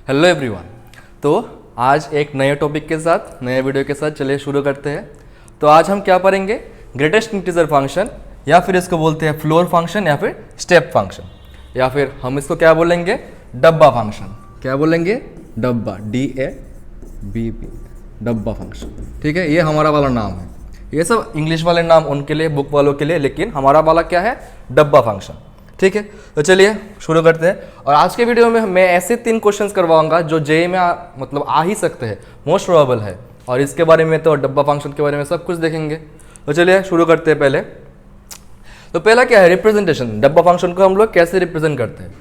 Hello everyone. तो आज एक नए टॉपिक के साथ नए वीडियो के साथ चलिए शुरू करते हैं। तो आज हम क्या पढ़ेंगे, ग्रेटेस्ट इंटीजर फंक्शन, या फिर इसको बोलते हैं फ्लोर फंक्शन, या फिर स्टेप फंक्शन, या फिर हम इसको क्या बोलेंगे, डब्बा फंक्शन। क्या बोलेंगे, डब्बा, DABB, डब्बा फंक्शन। ठीक है, ये हमारा वाला नाम है। ये सब इंग्लिश वाले नाम उनके लिए, बुक वालों के लिए, लेकिन हमारा वाला क्या है, डब्बा फंक्शन। ठीक है, तो चलिए शुरू करते हैं। और आज के वीडियो में मैं ऐसे 3 क्वेश्चंस करवाऊंगा जो जेईई में मतलब आ ही सकते हैं, मोस्ट प्रोबेबल है। और इसके बारे में तो डब्बा फंक्शन के बारे में सब कुछ देखेंगे। तो चलिए शुरू करते हैं। पहले पहला क्या है, रिप्रेजेंटेशन। डब्बा फंक्शन को हम लोग कैसे रिप्रेजेंट करते हैं,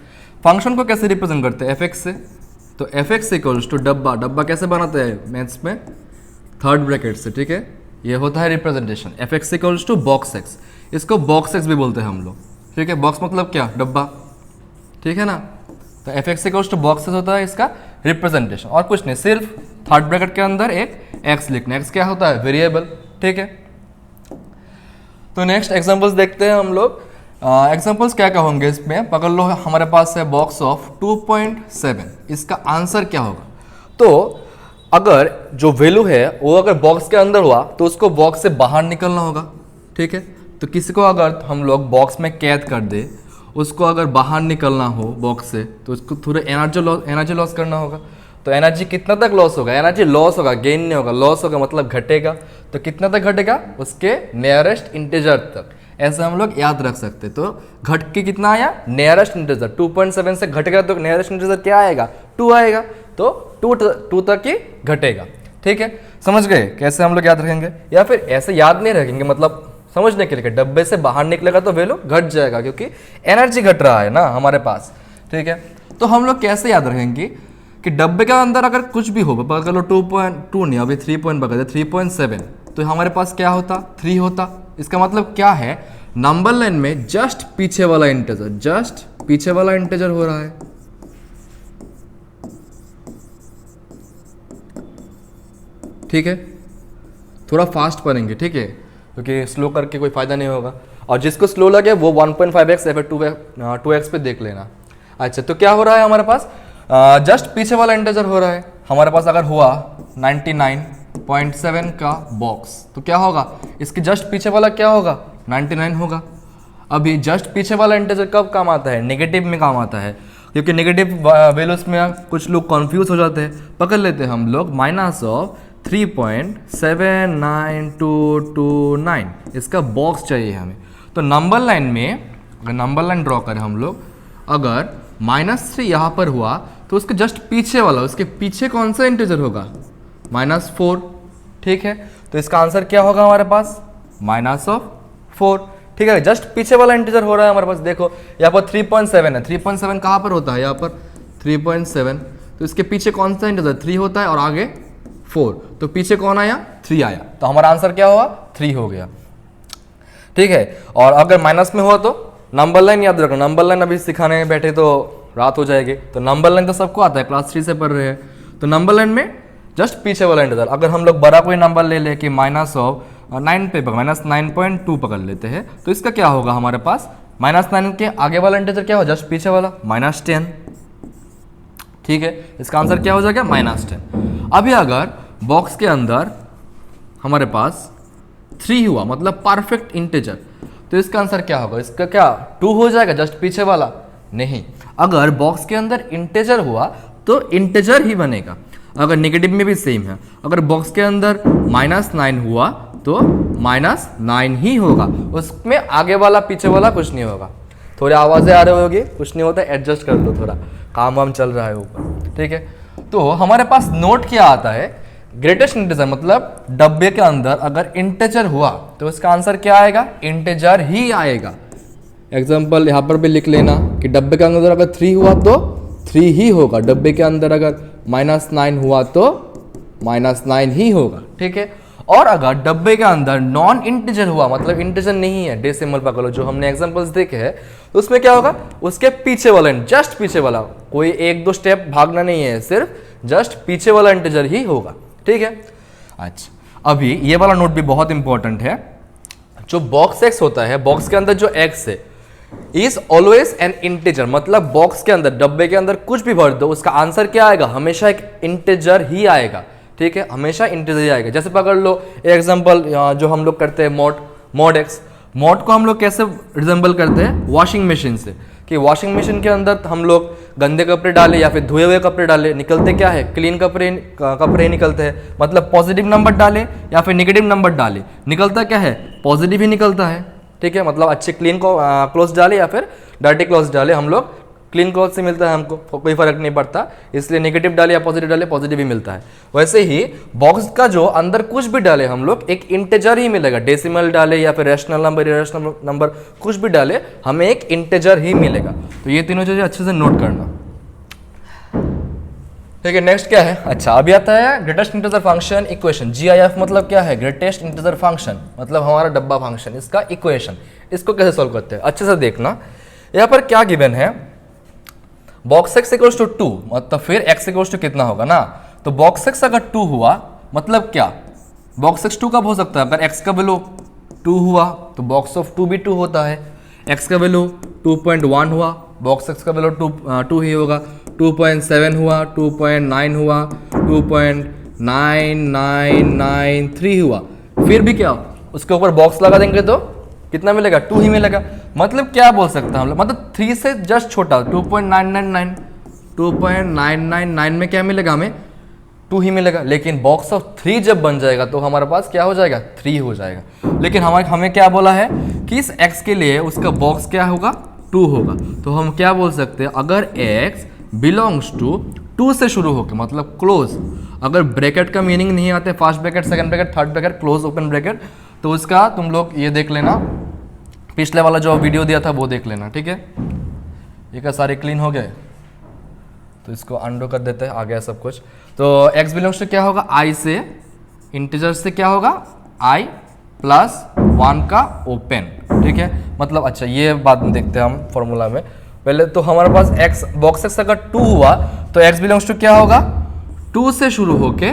फंक्शन को कैसे रिप्रेजेंट करते हैं, fx से। तो fx इक्वल्स टू डब्बा। डब्बा कैसे बनाते हैं मैथ्स में, थर्ड ब्रैकेट से। ठीक है, ये होता है representation. fx equals to box x, इसको बॉक्स एक्स भी बोलते हैं हम लोग। ठीक है, बॉक्स मतलब क्या, डब्बा। ठीक है ना, तो fx equals to box x होता है इसका रिप्रेजेंटेशन, और कुछ नहीं, सिर्फ थर्ड ब्रैकेट के अंदर एक x लिखना। x क्या होता है, वेरिएबल। ठीक है, तो नेक्स्ट एग्जांपल्स देखते हैं हम लोग। एग्जांपल्स क्या क्या होंगे इसमें, पकड़ लो। हमारे पास है बॉक्स ऑफ 2.7, इसका आंसर क्या होगा। तो अगर जो वैल्यू है वो अगर बॉक्स के अंदर हुआ तो उसको बॉक्स से बाहर निकलना होगा। ठीक है, तो किसी को अगर हम लोग बॉक्स में कैद कर दे, उसको अगर बाहर निकलना हो बॉक्स से, तो उसको थोड़ा एनर्जी लॉस करना होगा। तो एनर्जी कितना तक लॉस होगा, एनर्जी लॉस होगा, गेन नहीं होगा। लॉस होगा मतलब घटेगा। तो कितना तक घटेगा, उसके नियरेस्ट इंटीजर तक। ऐसे हम लोग याद रख सकते। तो घट के कितना आया, नियरेस्ट इंटीजर 2.7 से घटेगा तो नियरेस्ट इंटीजर क्या आएगा, 2 आएगा। तो 2 तक ही घटेगा। ठीक है, समझ गए कैसे हम लोग याद रखेंगे। या फिर ऐसे याद नहीं रखेंगे, मतलब समझने के लिए, डब्बे से बाहर निकलेगा तो वैल्यू घट जाएगा, क्योंकि एनर्जी घट रहा है ना हमारे पास। ठीक है, तो हम लोग कैसे याद रखेंगे कि डब्बे के अंदर अगर कुछ भी हो, पकड़ लो 2.2 नहीं, अभी 3 पॉइंट पकड़ 3.7, तो हमारे पास क्या होता, 3 होता। इसका मतलब क्या है, नंबर लाइन में जस्ट पीछे वाला इंटीजर, जस्ट पीछे वाला इंटीजर हो रहा है। ठीक है, थोड़ा फास्ट पढ़ेंगे। ठीक है, क्योंकि स्लो करके कोई फायदा नहीं होगा। और जिसको स्लो लगे वो 1.5x या फिर 2x पे देख लेना। अच्छा, तो क्या हो रहा है हमारे पास, जस्ट पीछे वाला इंटीजर हो रहा है। हमारे पास अगर हुआ 99.7 का बॉक्स, तो क्या होगा, इसके जस्ट पीछे वाला क्या होगा, 99 होगा। अभी जस्ट पीछे वाला इंटीजर कब काम आता है, नेगेटिव में काम आता है, क्योंकि नेगेटिव वैल्यूज में कुछ लोग कंफ्यूज हो जाते हैं। पकड़ लेते हैं हम लोग -3.79229, इसका बॉक्स चाहिए हमें। तो नंबर लाइन में अगर नंबर लाइन ड्रॉ करें हम लोग, अगर -3 यहाँ पर हुआ तो उसके जस्ट पीछे वाला, उसके पीछे कौन सा इंटीजर होगा, -4। ठीक है, तो इसका आंसर क्या होगा हमारे पास, -4। ठीक है, जस्ट पीछे वाला इंटीजर हो रहा है हमारे पास। देखो यहाँ पर 3.7 है, 3.7 कहाँ पर होता है, यहाँ पर 3.7, तो इसके पीछे कौन सा इंटीजर, 3 होता है, और आगे 4, तो पीछे कौन आया, 3 आया। तो हमारा आंसर क्या हुआ, 3 हो गया। ठीक है, और अगर माइनस में हुआ तो नंबर लाइन याद रखना। नंबर लाइन अभी सिखाने बैठे तो रात हो जाएगी। तो नंबर लाइन तो सबको आता है, क्लास 3 से पढ़ रहे हैं। तो नंबर लाइन में जस्ट पीछे वाला इंटीजर, अगर हम लोग बड़ा कोई नंबर ले ले कि -9 पे -9.2 पकड़ लेते हैं, तो इसका क्या होगा हमारे पास, -9 के आगे वाला इंटीजर क्या हो, जस्ट पीछे वाला, -10। ठीक है, इसका आंसर क्या हो जाएगा, -10। अभी अगर बॉक्स के अंदर हमारे पास 3 हुआ, मतलब परफेक्ट इंटीजर, तो इसका आंसर क्या होगा, इसका क्या 2 हो जाएगा, जस्ट पीछे वाला नहीं। अगर बॉक्स के अंदर इंटीजर हुआ तो इंटीजर ही बनेगा। अगर नेगेटिव में भी सेम है, अगर बॉक्स के अंदर -9 हुआ तो -9 ही होगा, उसमें आगे वाला पीछे वाला कुछ नहीं होगा। थोड़ी आवाजें आ रही होगी, कुछ नहीं होता, एडजस्ट कर लो, थोड़ा काम वाम चल रहा है ऊपर। ठीक है, तो हमारे पास नोट क्या आता है, ग्रेटेस्ट इंटीजर, मतलब डब्बे के अंदर अगर इंटीजर हुआ तो इसका आंसर क्या आएगा, इंटीजर ही आएगा। एग्जाम्पल यहाँ पर भी लिख लेना कि डब्बे के अंदर अगर 3 हुआ तो 3 ही होगा, डब्बे के अंदर अगर -9 हुआ तो -9 ही होगा। ठीक है, और अगर डब्बे के अंदर नॉन इंटीजर हुआ, मतलब इंटीजर नहीं है, डेसिमल पकड़ लो, जो हमने एग्जांपल्स देखे हैं, तो उसमें क्या होगा, उसके पीछे वाला, जस्ट पीछे वाला, कोई 1-2 स्टेप भागना नहीं है, सिर्फ जस्ट पीछे वाला इंटीजर ही होगा। ठीक है, अच्छा, अभी ये वाला नोट भी बहुत इंपॉर्टेंट है। जो बॉक्स एक्स होता है, बॉक्स के अंदर जो एक्स है, इज ऑलवेज एन इंटीजर, मतलब बॉक्स के अंदर, डब्बे के अंदर कुछ भी भर दो, उसका आंसर क्या आएगा, हमेशा एक इंटीजर ही आएगा। ठीक है, हमेशा इंटीजर ही आएगा। जैसे पकड़ लो एग्जांपल जो हम लोग करते हैं मॉड एक्स। मॉड को हम लोग कैसे रिजेंबल करते हैं, वॉशिंग मशीन से, कि वॉशिंग मशीन के अंदर हम लोग गंदे कपड़े डाले या फिर धुए हुए कपड़े डाले, निकलते क्या है, क्लीन कपड़े निकलते हैं। मतलब पॉजिटिव नंबर डाले या फिर नेगेटिव नंबर डाले, निकलता क्या है, पॉजिटिव ही निकलता है। ठीक है, मतलब अच्छे क्लीन क्लोथ्स डाले या फिर डर्टी क्लोथ्स डाले, हम लोग क्लीन क्लॉथ से मिलता है, हमको कोई फर्क नहीं पड़ता। इसलिए नेगेटिव डाले या पॉजिटिव डाले, पॉजिटिव ही मिलता है। वैसे ही बॉक्स का जो अंदर कुछ भी डाले हम लोग, एक इंटीजर ही मिलेगा। डेसिमल डाले या फिर रैशनल नंबर, इरेशनल नंबर कुछ भी डाले, हमें एक इंटीजर ही मिलेगा। तो ये तीनों चीजें अच्छे से नोट करना। ठीक है, नेक्स्ट क्या है, अच्छा अभी आता है greatest integer function equation. GIF मतलब क्या है, ग्रेटेस्ट इंटीजर फंक्शन, मतलब हमारा डब्बा फंक्शन, इसका इक्वेशन। इसको कैसे सॉल्व करते हैं, अच्छे से देखना। यहाँ पर क्या गिवन है, बॉक्स एक्स इक्वल्स टू 2, मतलब फिर एक्स इक्वल्स टू कितना होगा ना, तो बॉक्स एक्स अगर 2 हुआ मतलब क्या, बॉक्स एक्स 2 कब हो सकता है, अगर एक्स का वैल्यू 2 हुआ तो बॉक्स ऑफ 2 भी 2 होता है। एक्स का वैल्यू 2.1 हुआ, बॉक्स एक्स का वैल्यू 2 ही होगा। 2.7 हुआ, 2.9 हुआ, 2.9993 हुआ, फिर भी क्या, उसके ऊपर बॉक्स लगा देंगे तो कितना मिलेगा, 2 ही मिलेगा। मतलब क्या बोल सकते हैं हम लोग, मतलब 3 से जस्ट छोटा 2.999 में क्या मिलेगा, हमें 2 ही मिलेगा। लेकिन बॉक्स ऑफ 3 जब बन जाएगा तो हमारे पास क्या हो जाएगा, 3 हो जाएगा। लेकिन हमें क्या बोला है कि इस x के लिए उसका बॉक्स क्या होगा, 2 होगा। तो हम क्या बोल सकते हैं, अगर x बिलोंग्स टू 2 से शुरू होकर, मतलब क्लोज, अगर ब्रैकेट का मीनिंग नहीं आते, first bracket, second bracket, third bracket, close, open bracket, तो उसका तुम लोग ये देख लेना, पिछले वाला जो वीडियो दिया था वो देख लेना। ठीक है, ये क्या सारे क्लीन हो गए, तो इसको अंडो कर देते हैं, आ गया सब कुछ। तो x बिलोंग्स टू क्या होगा, i से, इंटीजर से क्या होगा, i प्लस 1 का ओपन। ठीक है, मतलब अच्छा ये बाद में देखते हैं हम फॉर्मूला में। पहले तो हमारे पास x, बॉक्स x अगर 2 हुआ तो x बिलोंग्स टू क्या होगा, 2 से शुरू होके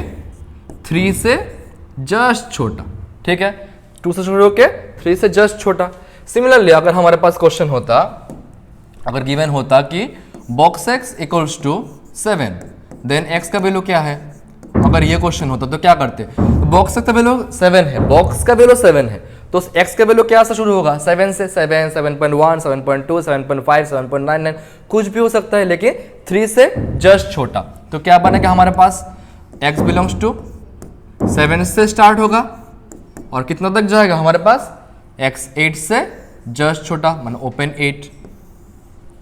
3 से जस्ट छोटा। ठीक है, 2 से शुरू होके 3 से जस्ट छोटा। सिमिलरली अगर हमारे पास क्वेश्चन होता, अगर गिवन होता कि box x equals to 7, then x का वैल्यू क्या है, अगर ये क्वेश्चन होता तो क्या करते, बॉक्स का वैल्यू 7 है, बॉक्स का वैल्यू 7 है, तो x का वैल्यू क्या से शुरू होगा, 7 से, 7, 7.1, 7.2, 7.5, 7.99, कुछ भी हो सकता है, लेकिन 3 से जस्ट छोटा। तो क्या बनेगा हमारे पास, x बिलोंग्स टू 7 से स्टार्ट होगा और कितना तक जाएगा हमारे पास, x 8 से जस्ट छोटा, माने ओपन 8।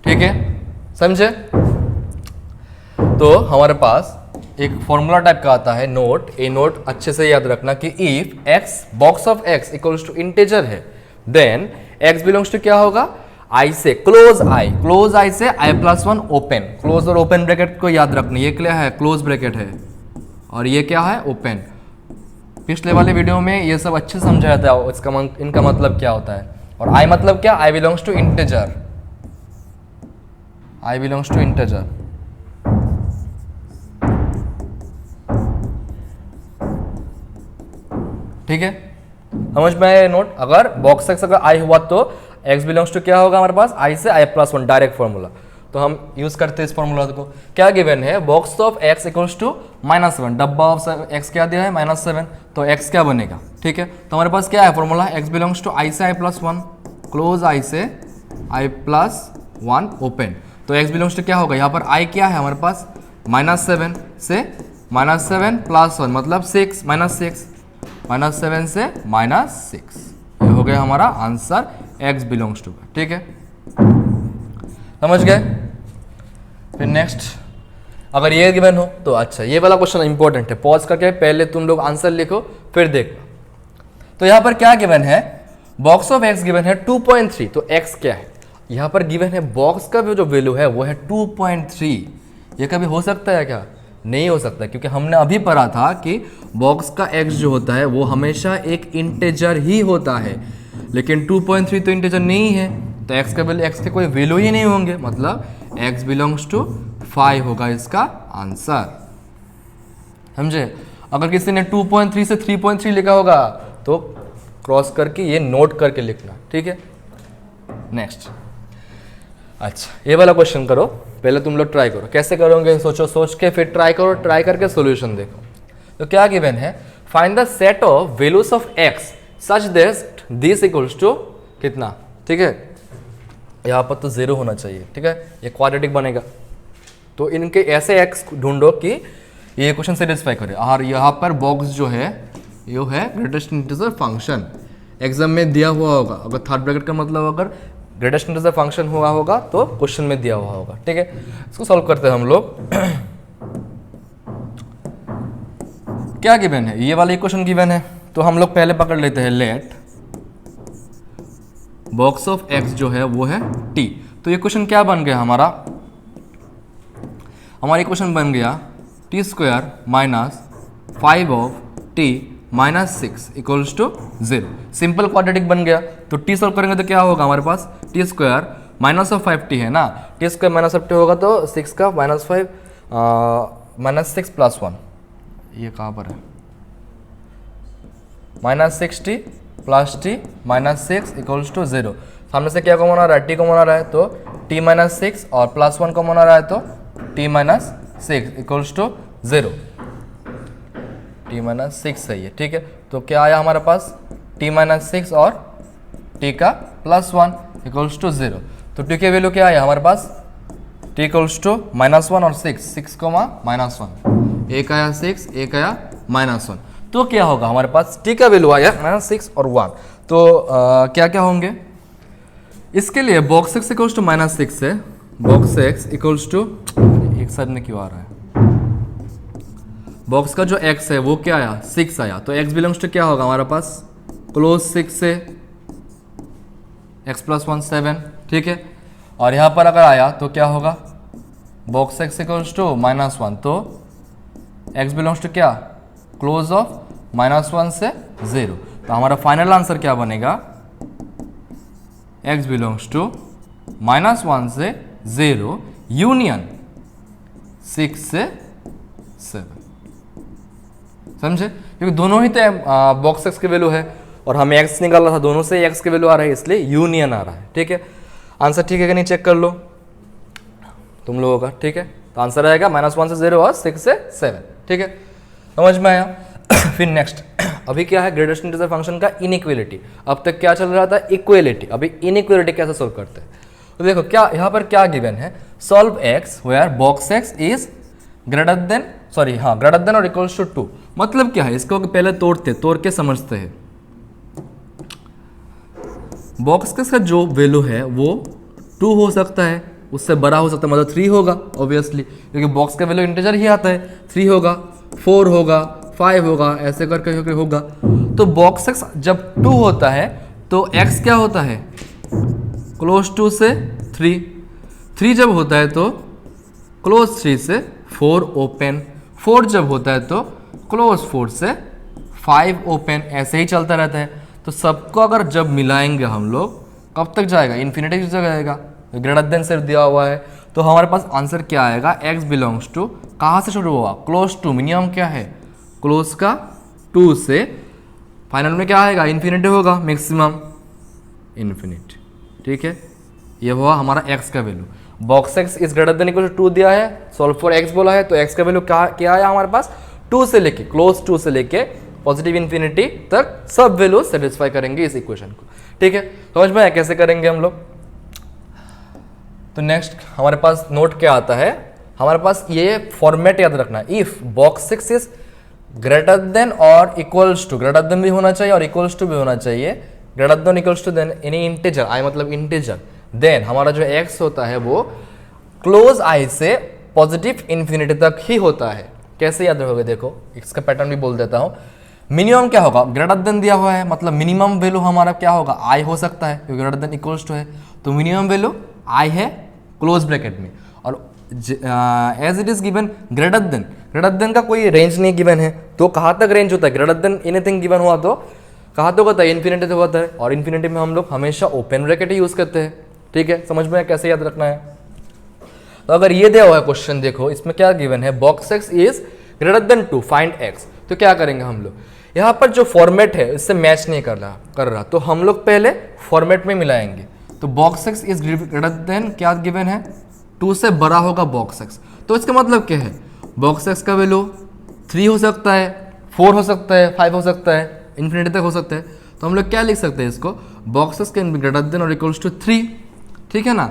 ठीक है, समझे। तो हमारे पास एक फॉर्मूला टाइप का आता है, नोट, ए नोट अच्छे से याद रखना कि if x, box of x equals to integer है, देन x बिलोंग्स टू क्या होगा, i से, क्लोज i से i प्लस 1 ओपन। क्लोज और ओपन ब्रैकेट को याद रखना, ये क्या है, क्लोज ब्रैकेट है और ये क्या है, ओपन। पिछले वाले वीडियो में ये सब अच्छे से समझाया था, इसका इनका मतलब क्या होता है। और i मतलब क्या, i belongs to integer, i belongs to integer. ठीक है, समझ में आया नोट। अगर बॉक्स एक्स अगर i हुआ तो x बिलोंग्स टू क्या होगा हमारे पास, i से i प्लस 1, डायरेक्ट फॉर्मूला। तो हम यूज करते हैं इस फॉर्मूला को। क्या गिवन है, box of x equals to -1, डब्बा ऑफ x क्या दिया है, -7, तो x क्या बनेगा। ठीक है, तो हमारे पास क्या है formula, x belongs to i से i प्लस 1, क्लोज i से i प्लस 1 ओपन। तो x बिलोंग्स टू क्या होगा, यहाँ पर i क्या है हमारे पास, -7 से -7 प्लस 1 मतलब 6, -6, -7 से -6, ये हो गया हमारा आंसर x बिलोंग्स टू का। ठीक है, समझ गए। फिर नेक्स्ट, अगर ये गिवन हो तो अच्छा, ये वाला क्वेश्चन इंपॉर्टेंट है, पॉज करके पहले तुम लोग आंसर लिखो फिर देखो। तो यहाँ पर क्या गिवन है, बॉक्स ऑफ x गिवन है 2.3, तो x क्या है, यहाँ पर गिवन है बॉक्स का जो वैल्यू है वो है 2.3। ये कभी हो सकता है क्या, नहीं हो सकता, क्योंकि हमने अभी पढ़ा था कि बॉक्स का x जो होता है वो हमेशा एक इंटीजर ही होता है, लेकिन 2.3 तो इंटीजर नहीं है, तो x का वैल्यू, x के कोई वैल्यू ही नहीं होंगे, मतलब x बिलोंग्स टू 5 होगा इसका आंसर। समझे। अगर किसी ने 2.3 से 3.3 लिखा होगा तो क्रॉस करके ये नोट करके लिखना। ठीक है, नेक्स्ट अच्छा, ये वाला क्वेश्चन करो, पहले तुम लोग ट्राई करो। कैसे करोगे सोचो, सोच के फिर ट्राई करो, ट्राई करके सॉल्यूशन देखो। तो क्या गिवन है, find the set of values of x such that this equals to कितना, ठीक है। यहाँ पर तो 0 होना चाहिए, ठीक है, ये क्वाड्रेटिक बनेगा। तो इनके ऐसे x ढूंढो कि ये क्वेश्चन सेटिस्फाई करे। और यहाँ पर बॉक्स जो है ये है ग्रेटेस्ट इंटीजर फंक्शन, एग्जाम में दिया हुआ होगा। अगर थर्ड ब्रैकेट का मतलब अगर ग्रेटेस्ट इंटीजर फंक्शन हुआ होगा तो क्वेश्चन में दिया हुआ होगा, ठीक है। इसको सॉल्व करते हैं हम लोग। क्या गिवन है, ये वाला इक्वेशन गिवन है, तो हम लोग पहले पकड़ लेते हैं लेट बॉक्स ऑफ x जो है वो है t। तो ये क्वेश्चन क्या बन गया हमारा इक्वेशन बन गया t square minus 5 of t minus 6 equals to 0। Simple quadratic बन गया। तो t सॉल्व करेंगे तो क्या होगा हमारे पास, t square minus of 5t है ना, t square minus of t होगा तो 6 का माइनस 5 माइनस 6 प्लस 1, ये कहाँ पर है, minus 6t plus t minus 6 equals to 0। सामने से क्या कॉमन आ रहा है, t कॉमन आ रहा है, तो t माइनस 6 और प्लस 1 कॉमन आ रहा है, तो t minus 6 equals to 0। t minus 6 सही है, ठीक है। तो क्या आया हमारे पास, t माइनस 6 और t का प्लस 1 इक्वल्स टू 0। तो t की वैल्यू क्या आया हमारे पास, t इक्वल्स टू माइनस 1 और 6 कोमा माइनस 1, एक आया 6, एक आया माइनस 1। तो क्या होगा हमारे पास, t का वैल्यू आया माइनस 6 और 1। तो क्या क्या होंगे इसके लिए, box x equals to minus 6 है, बॉक्स x इक्वल्स टू, एक साइड में क्यों आ रहा है, बॉक्स का जो x है वो क्या आया 6 आया, तो x बिलोंग्स टू क्या होगा हमारे पास, क्लोज 6 से x प्लस 1 7, ठीक है। और यहाँ पर अगर आया तो क्या होगा, box x equals to minus 1, तो x बिलोंग्स टू क्या, क्लोज ऑफ माइनस 1 से 0। तो हमारा फाइनल आंसर क्या बनेगा, x बिलोंग्स टू माइनस 1 से 0 यूनियन 6 से 7। समझे, क्योंकि दोनों ही तो बॉक्स x की वैल्यू है और हमें x निकालना था, दोनों से x की वैल्यू आ रहा है, इसलिए यूनियन आ रहा है, ठीक है। आंसर ठीक है कि नहीं चेक कर लो तुम लोगों का, ठीक है। तो आंसर आएगा माइनस 1 से 0 और 6 से 7, ठीक है, समझ में आया। फिर नेक्स्ट, अभी क्या है, ग्रेटेस्ट इंटीजर फंक्शन का इनइक्वालिटी। अब तक क्या चल रहा था, इक्वालिटी। अभी इनइक्वालिटी कैसे सोल्व करते हैं, तो देखो क्या यहाँ पर क्या गिवन है, solve x where box x is greater than और इक्वल्स टू 2। मतलब क्या है, इसको पहले तोड़ के समझते हैं। बॉक्स x का जो वैल्यू है वो 2 हो सकता है, उससे बड़ा हो सकता है, मतलब 3 होगा ऑब्वियसली, क्योंकि बॉक्स का वैल्यू इंटीजर ही आता है। 3 होगा, 4 होगा, 5 होगा, ऐसे करके होगा। तो बॉक्स x जब 2 होता है तो x क्या होता है, क्लोज 2 से 3। 3 जब होता है तो क्लोज 3 से 4 ओपन। 4 जब होता है तो क्लोज 4 से 5 ओपन, ऐसे ही चलता रहता है। तो सबको अगर जब मिलाएंगे हम लोग, कब तक जाएगा, इन्फिनिटी तक जाएगा, ग्रेटर देन से दिया हुआ है। तो हमारे पास आंसर क्या आएगा, x बिलोंग्स टू, कहाँ से शुरू हुआ, क्लोज टू, मिनिमम क्या है, क्लोज का 2 से, फाइनल में क्या आएगा, इन्फिनिटी होगा, मैक्सिमम इन्फिनिटी, ठीक है। ये हुआ हमारा x का value. Box x is greater than equal to 2 दिया है, सॉल्व फॉर x बोला है, तो x का वैल्यू क्या आया हमारे पास, 2 से लेके, क्लोज 2 से लेके पॉजिटिव इन्फिनिटी तक सब वैल्यू सेटिस्फाई करेंगे इस इक्वेशन को, ठीक है। समझ में आया कैसे करेंगे हम लोग। तो नेक्स्ट हमारे पास नोट क्या आता है, हमारे पास ये फॉर्मेट याद रखना है, if box x is greater than और इक्वल्स टू, ग्रेटर देन भी होना चाहिए और इक्वल्स टू भी होना चाहिए, greater than equals to than any integer, i मतलब इंटीजर, देन हमारा जो x होता है वो क्लोज i से पॉजिटिव इन्फिनिटी तक ही होता है। कैसे याद रखोगे, देखो इसका पैटर्न भी बोल देता हूँ। मिनिमम क्या होगा, ग्रेटर देन दिया हुआ है, मतलब मिनिमम वैल्यू हमारा क्या होगा, i हो सकता है, क्योंकि ग्रेटर देन इक्वल्स टू है, तो मिनिमम वैल्यू i है क्लोज ब्रैकेट में। और as it is given greater than का कोई रेंज नहीं गिवन है, तो कहाँ तक रेंज होता है, ग्रेटर देन एनीथिंग गिवन हुआ तो कहाँ तक होता है, इन्फिनिटी तक होता है। और इन्फिनिटी में हम लोग हमेशा ओपन ब्रैकेट ही यूज करते हैं, ठीक है। समझ में कैसे याद रखना है। तो अगर ये दिया हुआ है क्वेश्चन, देखो इसमें क्या गिवन है, box x is greater then 2, find x। तो क्या करेंगे हम लोग, यहाँ पर जो फॉर्मेट है इससे मैच नहीं कर रहा, तो हम लोग पहले फॉर्मेट में मिलाएंगे। तो box x is greater then क्या गिवन है, 2 से बड़ा होगा बॉक्स एक्स। तो इसका मतलब क्या है, बॉक्स एक्स का वैल्यू 3 हो सकता है, 4 हो सकता है, 5 हो सकता है, इन्फिनिटी तक हो सकता है। तो हम लोग क्या लिख सकते हैं इसको, box x can be greater than और इक्वल्स टू 3, ठीक है ना।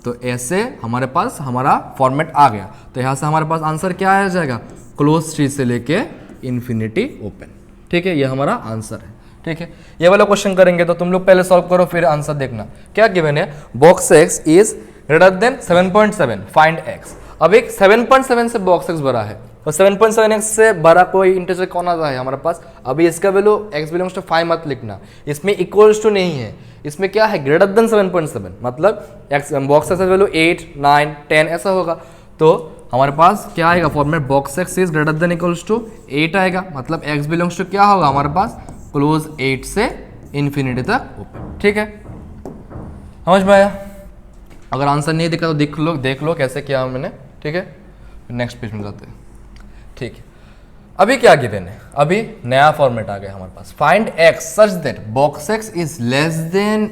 तो ऐसे हमारे पास हमारा फॉर्मेट आ गया। तो यहाँ से हमारे पास आंसर क्या आ जाएगा, क्लोज 3 से लेके इन्फिनिटी ओपन, ठीक है, ये हमारा आंसर है, ठीक है। ये वाला क्वेश्चन करेंगे तो तुम लोग पहले सॉल्व करो फिर आंसर देखना। क्या गिवन है, box x is greater then 7.7, find x. अब एक 7.7 से बॉक्स एक्स बड़ा है, तो 7.7 एक्स से बड़ा कोई इंटीजर कौन आता है हमारे पास। अभी इसका वैल्यू एक्स बिलोंग्स टू 5 मत लिखना, इसमें इक्वल्स टू नहीं है, इसमें क्या है, ग्रेटर देन 7.7, मतलब एक्स बॉक्स एक्स वैल्यू 8, 9, 10 ऐसा होगा। तो हमारे पास क्या आएगा format, box x is greater than equals to 8 आएगा, मतलब एक्स बिलोंग्स टू क्या होगा हमारे पास, क्लोज 8 से इन्फिनिटी तक ओपन, ठीक है। समझ में आया। अगर आंसर नहीं दिखा तो देख लो कैसे किया मैंने, ठीक है। नेक्स्ट पेज में जाते हैं, ठीक है। अभी क्या गिवन है, अभी नया फॉर्मेट आ गया हमारे पास, find x such that box x is less than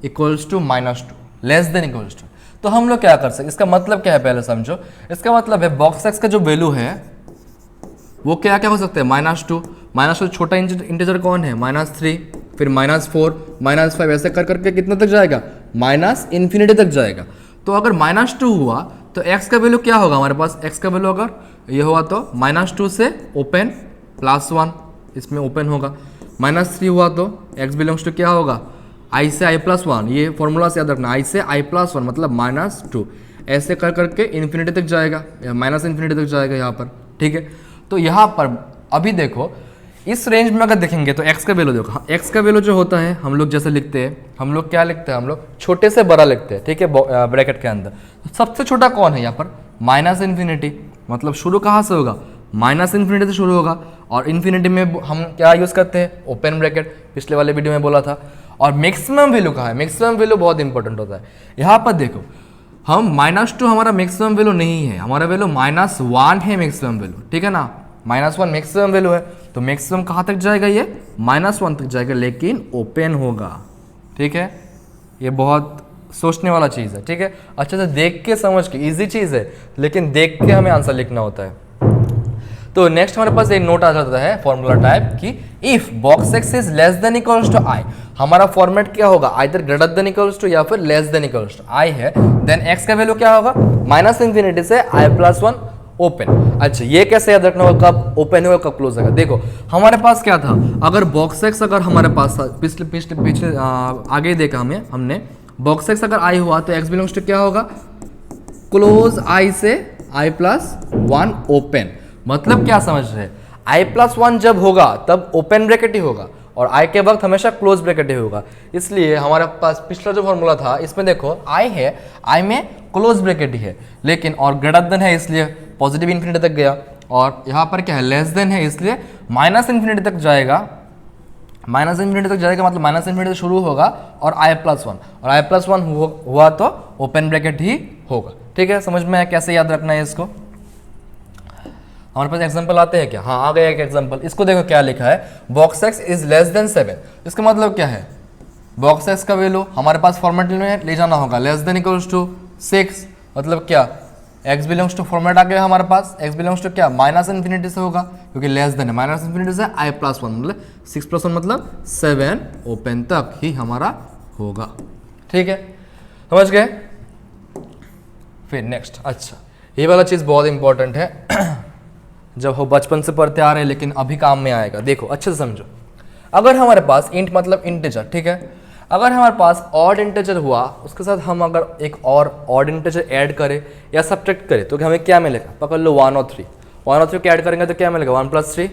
equals to -2, less than equals to. तो हम लोग क्या कर सकते, इसका मतलब क्या है पहले समझो। इसका मतलब है बॉक्स एक्स का जो वैल्यू है वो क्या क्या हो सकता है, -2 छोटा इंटीजर कौन है, -3, फिर -4, -5 ऐसे कर करके कितना तक जाएगा, -इन्फिनिटी तक जाएगा। तो अगर -2 हुआ तो x का वैल्यू क्या होगा हमारे पास, x का वैल्यू अगर ये हुआ तो -2 से ओपन +1, इसमें ओपन होगा। -3 हुआ तो x बिलोंग्स टू क्या होगा, i से i+1, ये फॉर्मूला से याद रखना, i से i+1 मतलब -2, ऐसे कर करके इन्फिनिटी तक जाएगा, -इन्फिनिटी तक जाएगा यहाँ पर, ठीक है। तो यहाँ पर अभी देखो इस रेंज में अगर देखेंगे तो x का वैल्यू देखो, x का वैल्यू जो होता है हम लोग जैसे लिखते हैं, हम लोग क्या लिखते हैं, हम लोग छोटे से बड़ा लिखते हैं, ठीक है, ब्रैकेट के अंदर। तो सबसे छोटा कौन है यहाँ पर, -इन्फिनिटी, मतलब शुरू कहाँ से होगा, -इन्फिनिटी से शुरू होगा, और इन्फिनिटी में हम क्या यूज़ करते हैं, ओपन ब्रैकेट, पिछले वाले वीडियो में बोला था। और मैक्सिमम वैल्यू कहाँ है, मैक्सिमम वैल्यू बहुत इंपॉर्टेंट होता है। यहाँ पर देखो हम -2 हमारा मैक्सिमम वैल्यू नहीं है, हमारा वैल्यू -1 है मैक्सिमम वैल्यू, ठीक है ना, -1 मैक्सिमम वैल्यू है। तो मैक्सिमम कहाँ तक जाएगा, ये -1 तक जाएगा, लेकिन ओपन होगा, ठीक है। ये बहुत सोचने वाला चीज़ है, ठीक है, अच्छे से देख के समझ के, इजी चीज़ है लेकिन देख के हमें आंसर लिखना होता है। तो नेक्स्ट हमारे पास एक नोट आ जाता है फॉर्मूला टाइप कि if box x is less than equals to i, हमारा फॉर्मेट क्या होगा, either greater than equals to या फिर less than equals to i है, देन एक्स का वैल्यू क्या होगा, -इन्फिनिटी से i+1 ओपन। अच्छा ये कैसे याद रखना होगा, कब ओपन होगा कब क्लोज होगा। देखो हमारे पास क्या था, अगर बॉक्स एक्स अगर हमारे पास पिछले आगे देखा हमने बॉक्स एक्स अगर आई हुआ तो एक्स बिलोंग्स टू क्या होगा, क्लोज आई से i+1 ओपन। मतलब क्या समझ रहे हैं, i+1 जब होगा तब ओपन ब्रैकेट ही होगा और i के वक्त हमेशा क्लोज ब्रैकेट ही होगा। इसलिए हमारे पास पिछला जो फॉर्मूला था इसमें देखो i है, i में क्लोज ब्रैकेट ही है, लेकिन और ग्रेटर देन है इसलिए पॉजिटिव इन्फिनिटी तक गया, और यहाँ पर क्या है, लेस देन है इसलिए -इन्फिनिटी तक जाएगा, -इन्फिनिटी तक जाएगा, मतलब -इन्फिनिटी से शुरू होगा और i+1, और i+1 हुआ तो ओपन ब्रैकेट ही होगा, ठीक है। समझ में है कैसे याद रखना है इसको। हमारे पास एग्जांपल आते हैं क्या, हाँ आ गया एक एग्जांपल। इसको देखो क्या लिखा है, box x is less then 7। इसका मतलब क्या है, बॉक्स एक्स का वैल्यू हमारे पास फॉर्मेट में ले जाना होगा, लेस देन इक्वल्स टू 6, मतलब क्या x बिलोंग्स टू फॉर्मेट आ गया हमारे पास, x बिलोंग्स टू क्या, -इन्फिनिटी से होगा क्योंकि लेस देन है, -इन्फिनिटी से i+1 मतलब 6+1 मतलब 7 ओपन तक ही हमारा होगा, ठीक है, समझ गए। फिर नेक्स्ट, अच्छा ये वाला चीज़ बहुत इंपॉर्टेंट है जब हो बचपन से पढ़ते आ रहे हैं लेकिन अभी काम में आएगा। देखो अच्छे से समझो, अगर हमारे पास इंट मतलब इंटीजर, ठीक है, अगर हमारे पास ऑड इंटीजर हुआ उसके साथ हम अगर एक और ऑड इंटीजर ऐड करें या सब्ट्रैक्ट करें तो हमें क्या मिलेगा, पकड़ लो 1 और 3, 1 और 3 को ऐड करेंगे तो क्या मिलेगा, 1 + 3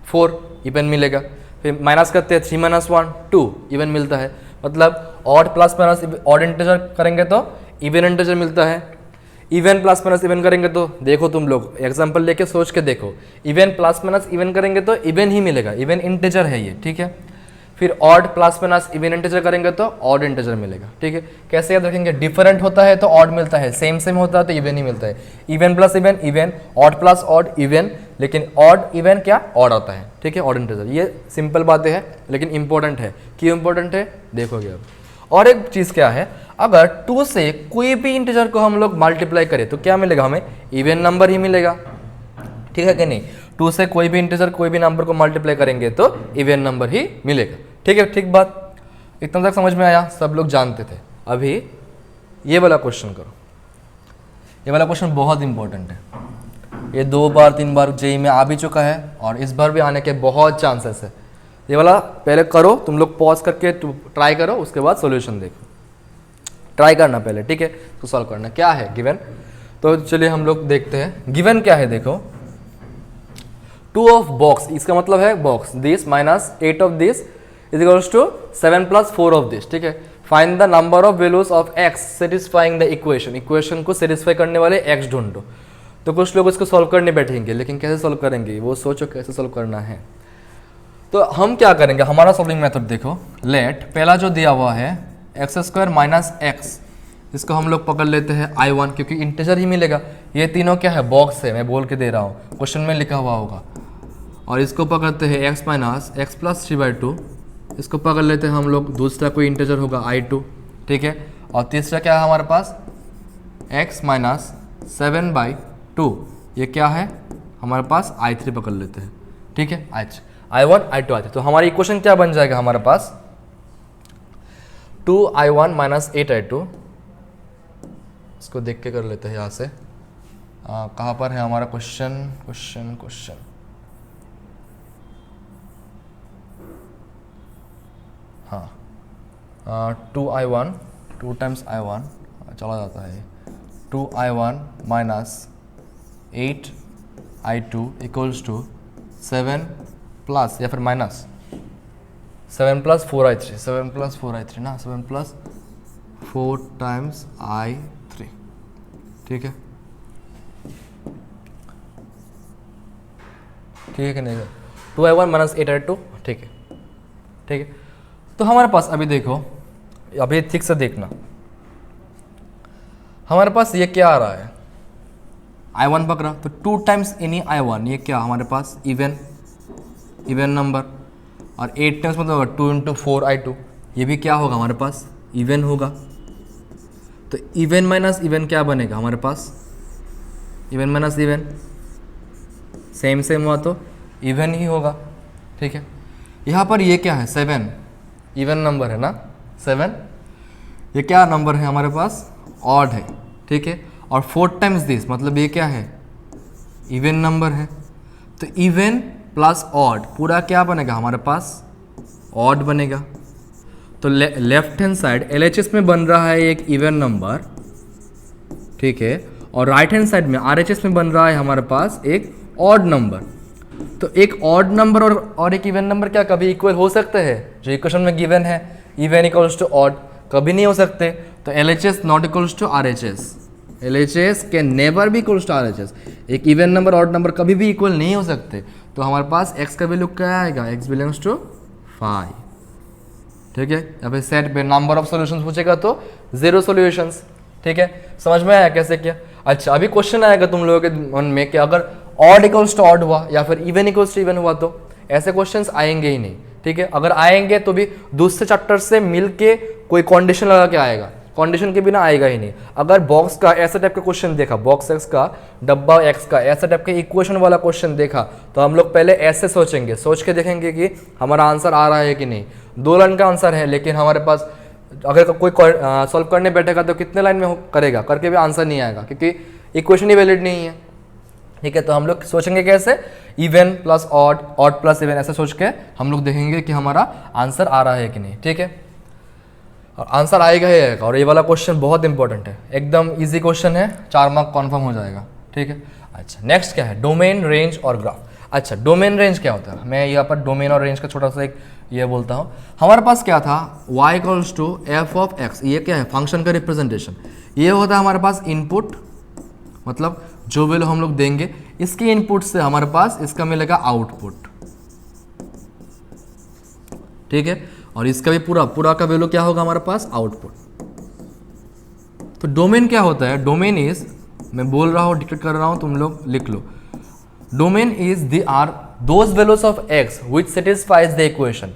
4 इवन मिलेगा। फिर माइनस करते हैं 3 - 1 2 इवन मिलता है, मतलब odd plus minus odd integer करेंगे तो इवन इंटीजर मिलता है, इवन प्लस माइनस इवन करेंगे तो देखो तुम लोग एग्जांपल लेके सोच के देखो, इवन प्लस माइनस इवन करेंगे तो इवन ही मिलेगा, इवन इंटीजर है ये, ठीक है। फिर odd plus minus even integer करेंगे तो ऑड इंटीजर मिलेगा, ठीक है। कैसे याद रखेंगे, डिफरेंट होता है तो ऑड मिलता है, सेम सेम होता है तो इवन ही मिलता है, even plus even even, odd plus odd even, लेकिन ऑड इवन क्या ऑड आता है, ठीक है, ऑड इंटीजर। ये सिंपल बातें हैं लेकिन इंपॉर्टेंट है, क्यों इंपॉर्टेंट है देखोगे अब। और एक चीज़ क्या है, अगर 2 से कोई भी इंटीजर को हम लोग मल्टीप्लाई करें तो क्या मिलेगा, हमें इवन नंबर ही मिलेगा, ठीक है कि नहीं। 2 से कोई भी इंटीजर कोई भी नंबर को मल्टीप्लाई करेंगे तो इवन नंबर ही मिलेगा, ठीक है। ठीक बात, इतना तक समझ में आया, सब लोग जानते थे। अभी ये वाला क्वेश्चन करो, ये वाला क्वेश्चन बहुत इंपॉर्टेंट है, ये 2 बार 3 बार जेई में आ भी चुका है और इस बार भी आने के बहुत चांसेस है। ये वाला पहले करो, तुम लोग पॉज करके ट्राई करो, उसके बाद सॉल्यूशन देखो, ट्राई करना पहले, ठीक है। तो सॉल्व करना क्या है गिवन, तो चलिए हम लोग देखते हैं गिवन क्या है। देखो 2 ऑफ बॉक्स, इसका मतलब है box, this minus 8 of this is equals to 7 plus 4 of this, ठीक है। Find the number of values of x satisfying the equation, equation को सेटिस्फाई करने वाले एक्स ढूंढो। तो कुछ लोग इसको सॉल्व करने बैठेंगे, लेकिन कैसे सॉल्व करेंगे वो सोचो, कैसे सॉल्व करना है। तो हम क्या करेंगे, हमारा सॉल्विंग मेथड देखो, लेट पहला जो दिया हुआ है एक्स स्क्वायर माइनस एक्स, इसको हम लोग पकड़ लेते हैं I1, क्योंकि इंटीजर ही मिलेगा। ये तीनों क्या है, बॉक्स है, मैं बोल के दे रहा हूँ, क्वेश्चन में लिखा हुआ होगा। और इसको पकड़ते हैं एक्स माइनस एक्स प्लस 3/2, इसको पकड़ लेते हैं हम लोग, दूसरा कोई इंटीजर होगा I2, ठीक है। और तीसरा क्या है हमारे पास, x माइनस 7/2, ये क्या है हमारे पास I3 पकड़ लेते हैं, ठीक है। I1 I2 I3, तो हमारी इक्वेशन क्या बन जाएगा हमारे पास, 2I1 माइनस 8I2, इसको देख के कर लेते हैं यहाँ से, कहाँ पर है हमारा क्वेश्चन, हाँ 2I1 2 टाइम्स I1 चला जाता है, 2I1 minus 8I2 equals to 7 plus या फिर minus 7 plus 4I3, 7 plus 4I3 ना, 7 प्लस 4 टाइम्स I3, ठीक है, ठीक है नहीं, 2I1 माइनस 8I2, ठीक है, ठीक है। तो हमारे पास अभी देखो, अभी ठीक से देखना, हमारे पास ये क्या आ रहा है, I1 पकड़ा, तो 2 टाइम्स एनी I1, ये क्या हमारे पास इवन नंबर, और 8 टाइम्स मतलब 2 इंटू 4I2, ये भी क्या होगा हमारे पास, इवन होगा। तो इवन माइनस इवन क्या बनेगा हमारे पास, इवन माइनस इवन सेम हुआ तो इवन ही होगा, ठीक है। यहाँ पर ये क्या है, 7 इवन नंबर है ना, 7, ये क्या नंबर है हमारे पास, ऑड है, ठीक है। और 4 टाइम्स दिस मतलब ये क्या है, इवन नंबर है। तो इवन प्लस ऑड पूरा क्या बनेगा हमारे पास, ऑड बनेगा। तो लेफ्ट हैंड साइड LHS में बन रहा है एक इवन नंबर, ठीक है, और राइट हैंड साइड में RHS में बन रहा है हमारे पास एक ऑड नंबर। तो एक ऑड नंबर और एक इवन नंबर क्या कभी इक्वल हो सकते हैं, जो इक्वेशन में गिवन है इवन इक्वल्स टू ऑड, कभी नहीं हो सकते। तो LHS not equals to RHS, LHS can never be equals to RHS, एक इवन नंबर ऑड नंबर कभी भी इक्वल नहीं हो सकते। तो हमारे पास x का वैल्यू क्या आएगा, x बिलोंग्स टू 5, ठीक है। या फिर सेट पे नंबर ऑफ सॉल्यूशंस पूछेगा तो 0 सॉल्यूशंस, ठीक है। समझ में आया कैसे किया। अच्छा अभी क्वेश्चन आएगा तुम लोगों के मन में कि अगर ऑड इक्वल्स टू ऑड हुआ या फिर इवन इक्वल्स टू इवन हुआ, तो ऐसे क्वेश्चंस आएंगे ही नहीं, ठीक है। अगर आएंगे तो भी दूसरे चैप्टर से मिल के कोई कंडीशन लगा के आएगा, कंडीशन के बिना आएगा ही नहीं। अगर बॉक्स का ऐसा टाइप का क्वेश्चन देखा, बॉक्स एक्स का डब्बा एक्स का ऐसा टाइप का इक्वेशन वाला क्वेश्चन देखा, तो हम लोग पहले ऐसे सोचेंगे, सोच के देखेंगे कि हमारा आंसर आ रहा है कि नहीं। 2 लाइन का आंसर है, लेकिन हमारे पास अगर कोई सॉल्व करने बैठेगा तो कितने लाइन में करेगा, करके भी आंसर नहीं आएगा, क्योंकि इक्वेशन ही वैलिड नहीं है, ठीक है। तो हम लोग सोचेंगे कैसे, even plus odd, odd plus even, ऐसा सोच के हम लोग देखेंगे कि हमारा आंसर आ रहा है कि नहीं, ठीक है। और आंसर आएगा ही आएगा। और ये वाला क्वेश्चन बहुत इंपॉर्टेंट है, एकदम इजी क्वेश्चन है, 4 मार्क कॉन्फर्म हो जाएगा, ठीक है। अच्छा नेक्स्ट क्या है, डोमेन, रेंज और ग्राफ। अच्छा डोमेन रेंज क्या होता है, मैं यहाँ पर डोमेन और रेंज का छोटा सा एक ये बोलता हूँ। हमारे पास क्या था, y equals to f of x, ये क्या है, फंक्शन का रिप्रेजेंटेशन। ये होता है हमारे पास इनपुट, मतलब जो वैल्यू हम लोग देंगे इसके इनपुट से हमारे पास इसका मिलेगा आउटपुट, ठीक है। और इसका भी पूरा का वैल्यू क्या होगा हमारे पास, आउटपुट। तो डोमेन क्या होता है, डोमेन इज, मैं बोल रहा हूँ डिक्टेट कर रहा हूँ, तुम लोग लिख लो। Domain is the R those values of x which satisfies the equation.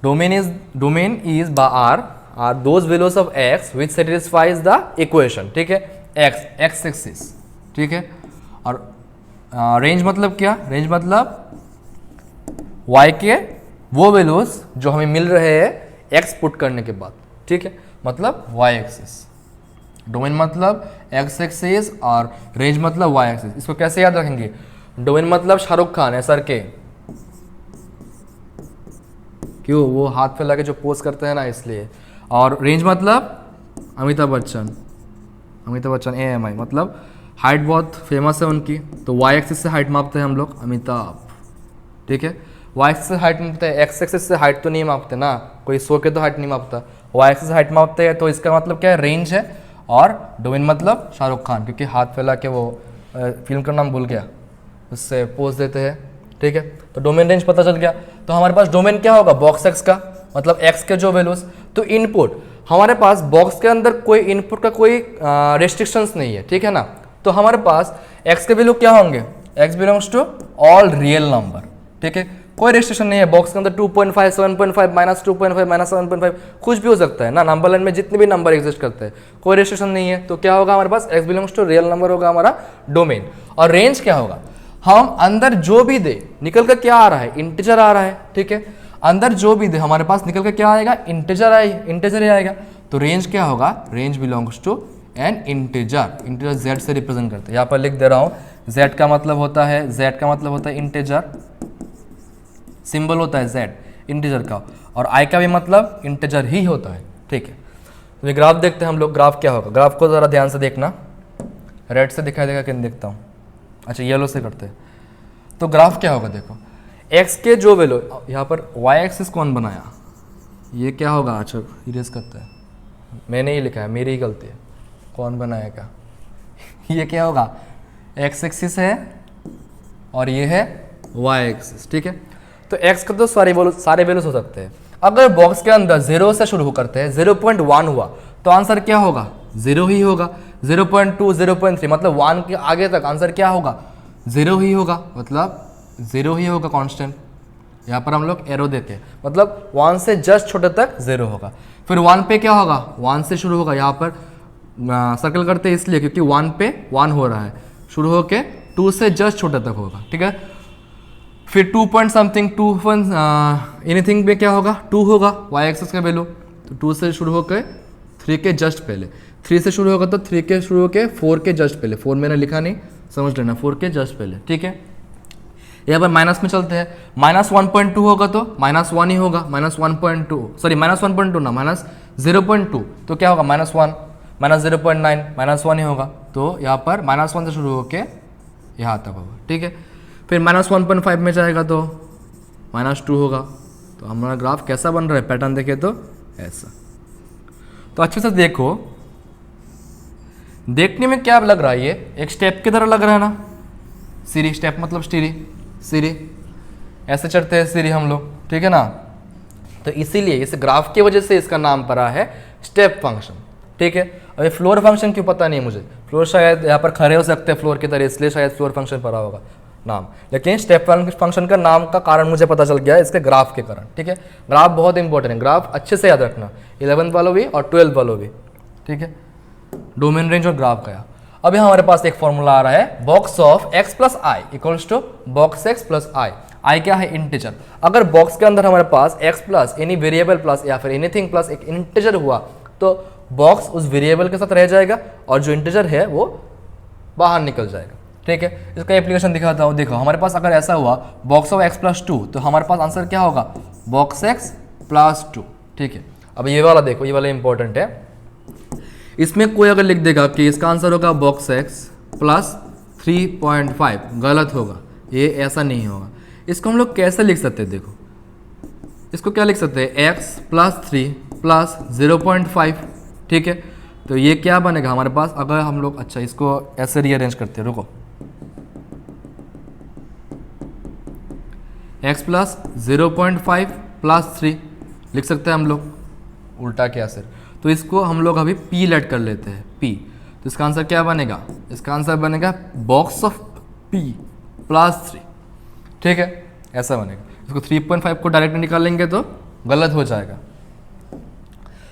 Domain is by are R those values of x which satisfies the equation, ठीक है, एक्स एक्सिस, ठीक है। और रेंज मतलब क्या, रेंज मतलब y के वो वैल्यूज जो हमें मिल रहे हैं x पुट करने के बाद, ठीक है, मतलब y एक्सिस। डोमेन मतलब x एक्सिस और रेंज मतलब y एक्सिस। इसको कैसे याद रखेंगे, डोमेन मतलब शाहरुख खान है सर के, क्यों, वो हाथ फैला के जो पोज करते हैं ना, इसलिए। और रेंज मतलब अमिताभ बच्चन, अमिताभ बच्चन AMI, मतलब हाइट बहुत फेमस है उनकी, तो y एक्सिस से हाइट मापते हैं हम लोग, अमिताभ, ठीक है। y एक्सिस से हाइट मापते हैं, x एक्सिस से हाइट तो नहीं मापते ना, कोई 100 के तो हाइट नहीं मापता, y एक्सिस से हाइट मापते हैं, तो इसका मतलब क्या है, रेंज है। और डोमेन मतलब शाहरुख खान, क्योंकि हाथ फैला के वो फिल्म का नाम भूल गया, उससे पोज देते हैं, ठीक है। तो डोमेन रेंज पता चल गया। तो हमारे पास डोमेन क्या होगा, बॉक्स एक्स का, मतलब एक्स के जो वैल्यूज। तो इनपुट हमारे पास बॉक्स के अंदर कोई इनपुट का कोई रेस्ट्रिक्शंस नहीं है, ठीक है ना। तो हमारे पास एक्स के वैल्यू क्या होंगे, x belongs to all real number, ठीक है, कोई रेस्ट्रिक्शन नहीं है। बॉक्स के अंदर 2.5, 7.5, -2.5, -7.5 कुछ भी हो सकता है ना, नंबर लाइन में जितने भी नंबर एग्जिस्ट करते हैं, कोई रेस्ट्रिक्शन नहीं है। तो क्या होगा हमारे पास, x belongs to real number होगा हमारा डोमेन। और रेंज क्या होगा, हम अंदर जो भी दे निकल कर क्या आ रहा है, इंटीजर आ रहा है, ठीक है। अंदर जो भी दे हमारे पास निकल कर क्या आएगा, इंटीजर ही आएगा। तो रेंज क्या होगा, range belongs to an integer, integer Z से रिप्रेजेंट करते हैं। यहाँ पर लिख दे रहा हूँ, जेड का मतलब होता है इंटीजर, सिंबल होता है जेड इंटीजर का, और आई का भी मतलब इंटीजर ही होता है, ठीक है। तो ये ग्राफ देखते हैं हम लोग, ग्राफ क्या होगा, ग्राफ को ज़रा ध्यान से देखना, रेड से दिखाई देगा कि नहीं देखता हूँ, अच्छा येलो से करते हैं। तो ग्राफ क्या होगा, देखो x के जो वैल्यू, यहाँ पर y एक्सिस कौन बनाया, ये क्या होगा, अच्छा इरेज करते हैं, मैंने ही लिखा है, मेरी ही गलती है, कौन बनाएगा ये क्या होगा, x एक्सिस है और ये है y एक्सिस, ठीक है। तो x का तो सारे वैल्यूज हो सकते हैं। अगर बॉक्स के अंदर 0 से शुरू करते हैं, 0.1 हुआ तो आंसर क्या होगा, 0 ही होगा। 0.2, 0.3 मतलब 1 के आगे तक आंसर क्या होगा, 0 ही होगा, मतलब 0 ही होगा कांस्टेंट। यहाँ पर हम लोग एरो देते हैं, मतलब 1 से जस्ट छोटे तक 0 होगा। फिर 1 पे क्या होगा, 1 से शुरू होगा, यहाँ पर सर्कल करते हैं इसलिए क्योंकि 1 पे 1 हो रहा है, शुरू होके 2 से जस्ट छोटे तक होगा, ठीक है। फिर 2 पॉइंट समथिंग, 2 एनीथिंग पे क्या होगा, 2 होगा y एक्सिस का वैल्यू। तो 2 से शुरू होकर 3 के जस्ट पहले, 3 से शुरू होगा तो 3 के शुरू होकर 4 के जस्ट पहले, 4 मैंने लिखा नहीं, समझ लेना, 4 के जस्ट पहले, ठीक है। यहाँ पर माइनस में चलते हैं, -1.2 होगा तो -1 ही होगा, -1.2 सॉरी -1.2 ना, -0.2 तो क्या होगा, -1, -0.9 -1 ही होगा। तो यहाँ पर -1 से शुरू होकर यहाँ तक होगा, ठीक है। फिर -1.5 में जाएगा तो -2 होगा। तो हमारा ग्राफ कैसा बन रहा है, पैटर्न देखे तो ऐसा। तो अच्छे से देखो, देखने में क्या लग रहा है, ये एक स्टेप की तरह लग रहा है ना, सीढ़ी, स्टेप मतलब सीढ़ी ऐसे चढ़ते हैं सीढ़ी हम लोग, ठीक है ना। तो इसीलिए इस ग्राफ की वजह से इसका नाम पड़ा है स्टेप फंक्शन, ठीक है। अब ये फ्लोर फंक्शन क्यों पता नहीं मुझे, फ्लोर शायद यहाँ पर खड़े हो सकते हैं फ्लोर की तरह, इसलिए शायद फ्लोर फंक्शन पड़ा होगा नाम, लेकिन स्टेप फंक्शन का नाम का कारण मुझे पता चल गया है इसके ग्राफ के कारण, ठीक है। ग्राफ बहुत इंपॉर्टेंट है, ग्राफ अच्छे से याद रखना, 11th वालों भी और 12th वालों भी, ठीक है। डोमेन रेंज और ग्राफ का। अभी हमारे पास एक फॉर्मूला आ रहा है, box of x plus i equals to box x plus i. I क्या है, इंटीजर। अगर बॉक्स के अंदर हमारे पास x plus any variable plus या फिर एनीथिंग प्लस एक इंटीजर हुआ तो बॉक्स उस वेरिएबल के साथ रह जाएगा और जो इंटीजर है वो बाहर निकल जाएगा, ठीक है। इसका एप्लीकेशन दिखाता हूँ, देखो हमारे पास अगर ऐसा हुआ बॉक्स ऑफ x प्लस 2 तो हमारे पास आंसर क्या होगा, बॉक्स x प्लस 2, ठीक है। अब ये वाला देखो, ये वाला इंपॉर्टेंट है, इसमें कोई अगर लिख देगा कि इसका आंसर होगा बॉक्स x प्लस 3.5, गलत होगा, ये ऐसा नहीं होगा। इसको हम लोग कैसे लिख सकते हैं, देखो इसको क्या लिख सकते हैं, x प्लस 3 प्लस 0.5, ठीक है। तो ये क्या बनेगा हमारे पास, अगर हम लोग अच्छा इसको ऐसे रीअरेंज करते हैं, रुको, x प्लस 0.5 प्लस 3 लिख सकते हैं हम लोग, उल्टा क्या सर। तो इसको हम लोग अभी p लेट कर लेते हैं, p। तो इसका आंसर क्या बनेगा, इसका आंसर बनेगा बॉक्स ऑफ p प्लस 3, ठीक है, ऐसा बनेगा। इसको 3.5 को डायरेक्ट निकालेंगे तो गलत हो जाएगा।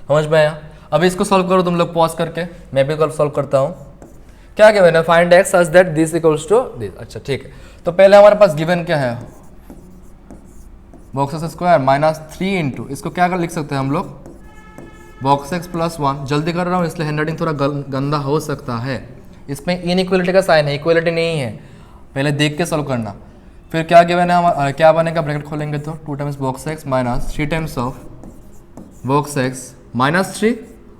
समझ में आया? अभी इसको सॉल्व करो तुम लोग पॉज करके, मैं भी कल सॉल्व करता हूँ। क्या गिवन है? Find x such that this equals to this. अच्छा ठीक है, तो पहले हमारे पास गिवन क्या है, box x square minus 3 into, इसको क्या कर लिख सकते हैं हम लोग, बॉक्स एक्स प्लस 1। जल्दी कर रहा हूँ इसलिए हैंडराइटिंग थोड़ा गंदा हो सकता है, इसमें इनइक्वलिटी का साइन है, इक्वलिटी नहीं है, पहले देख के सॉल्व करना। फिर क्या गिवन है हमारा, क्या बनेगा, ब्रैकेट खोलेंगे तो 2 times box x minus 3 times of box x minus 3,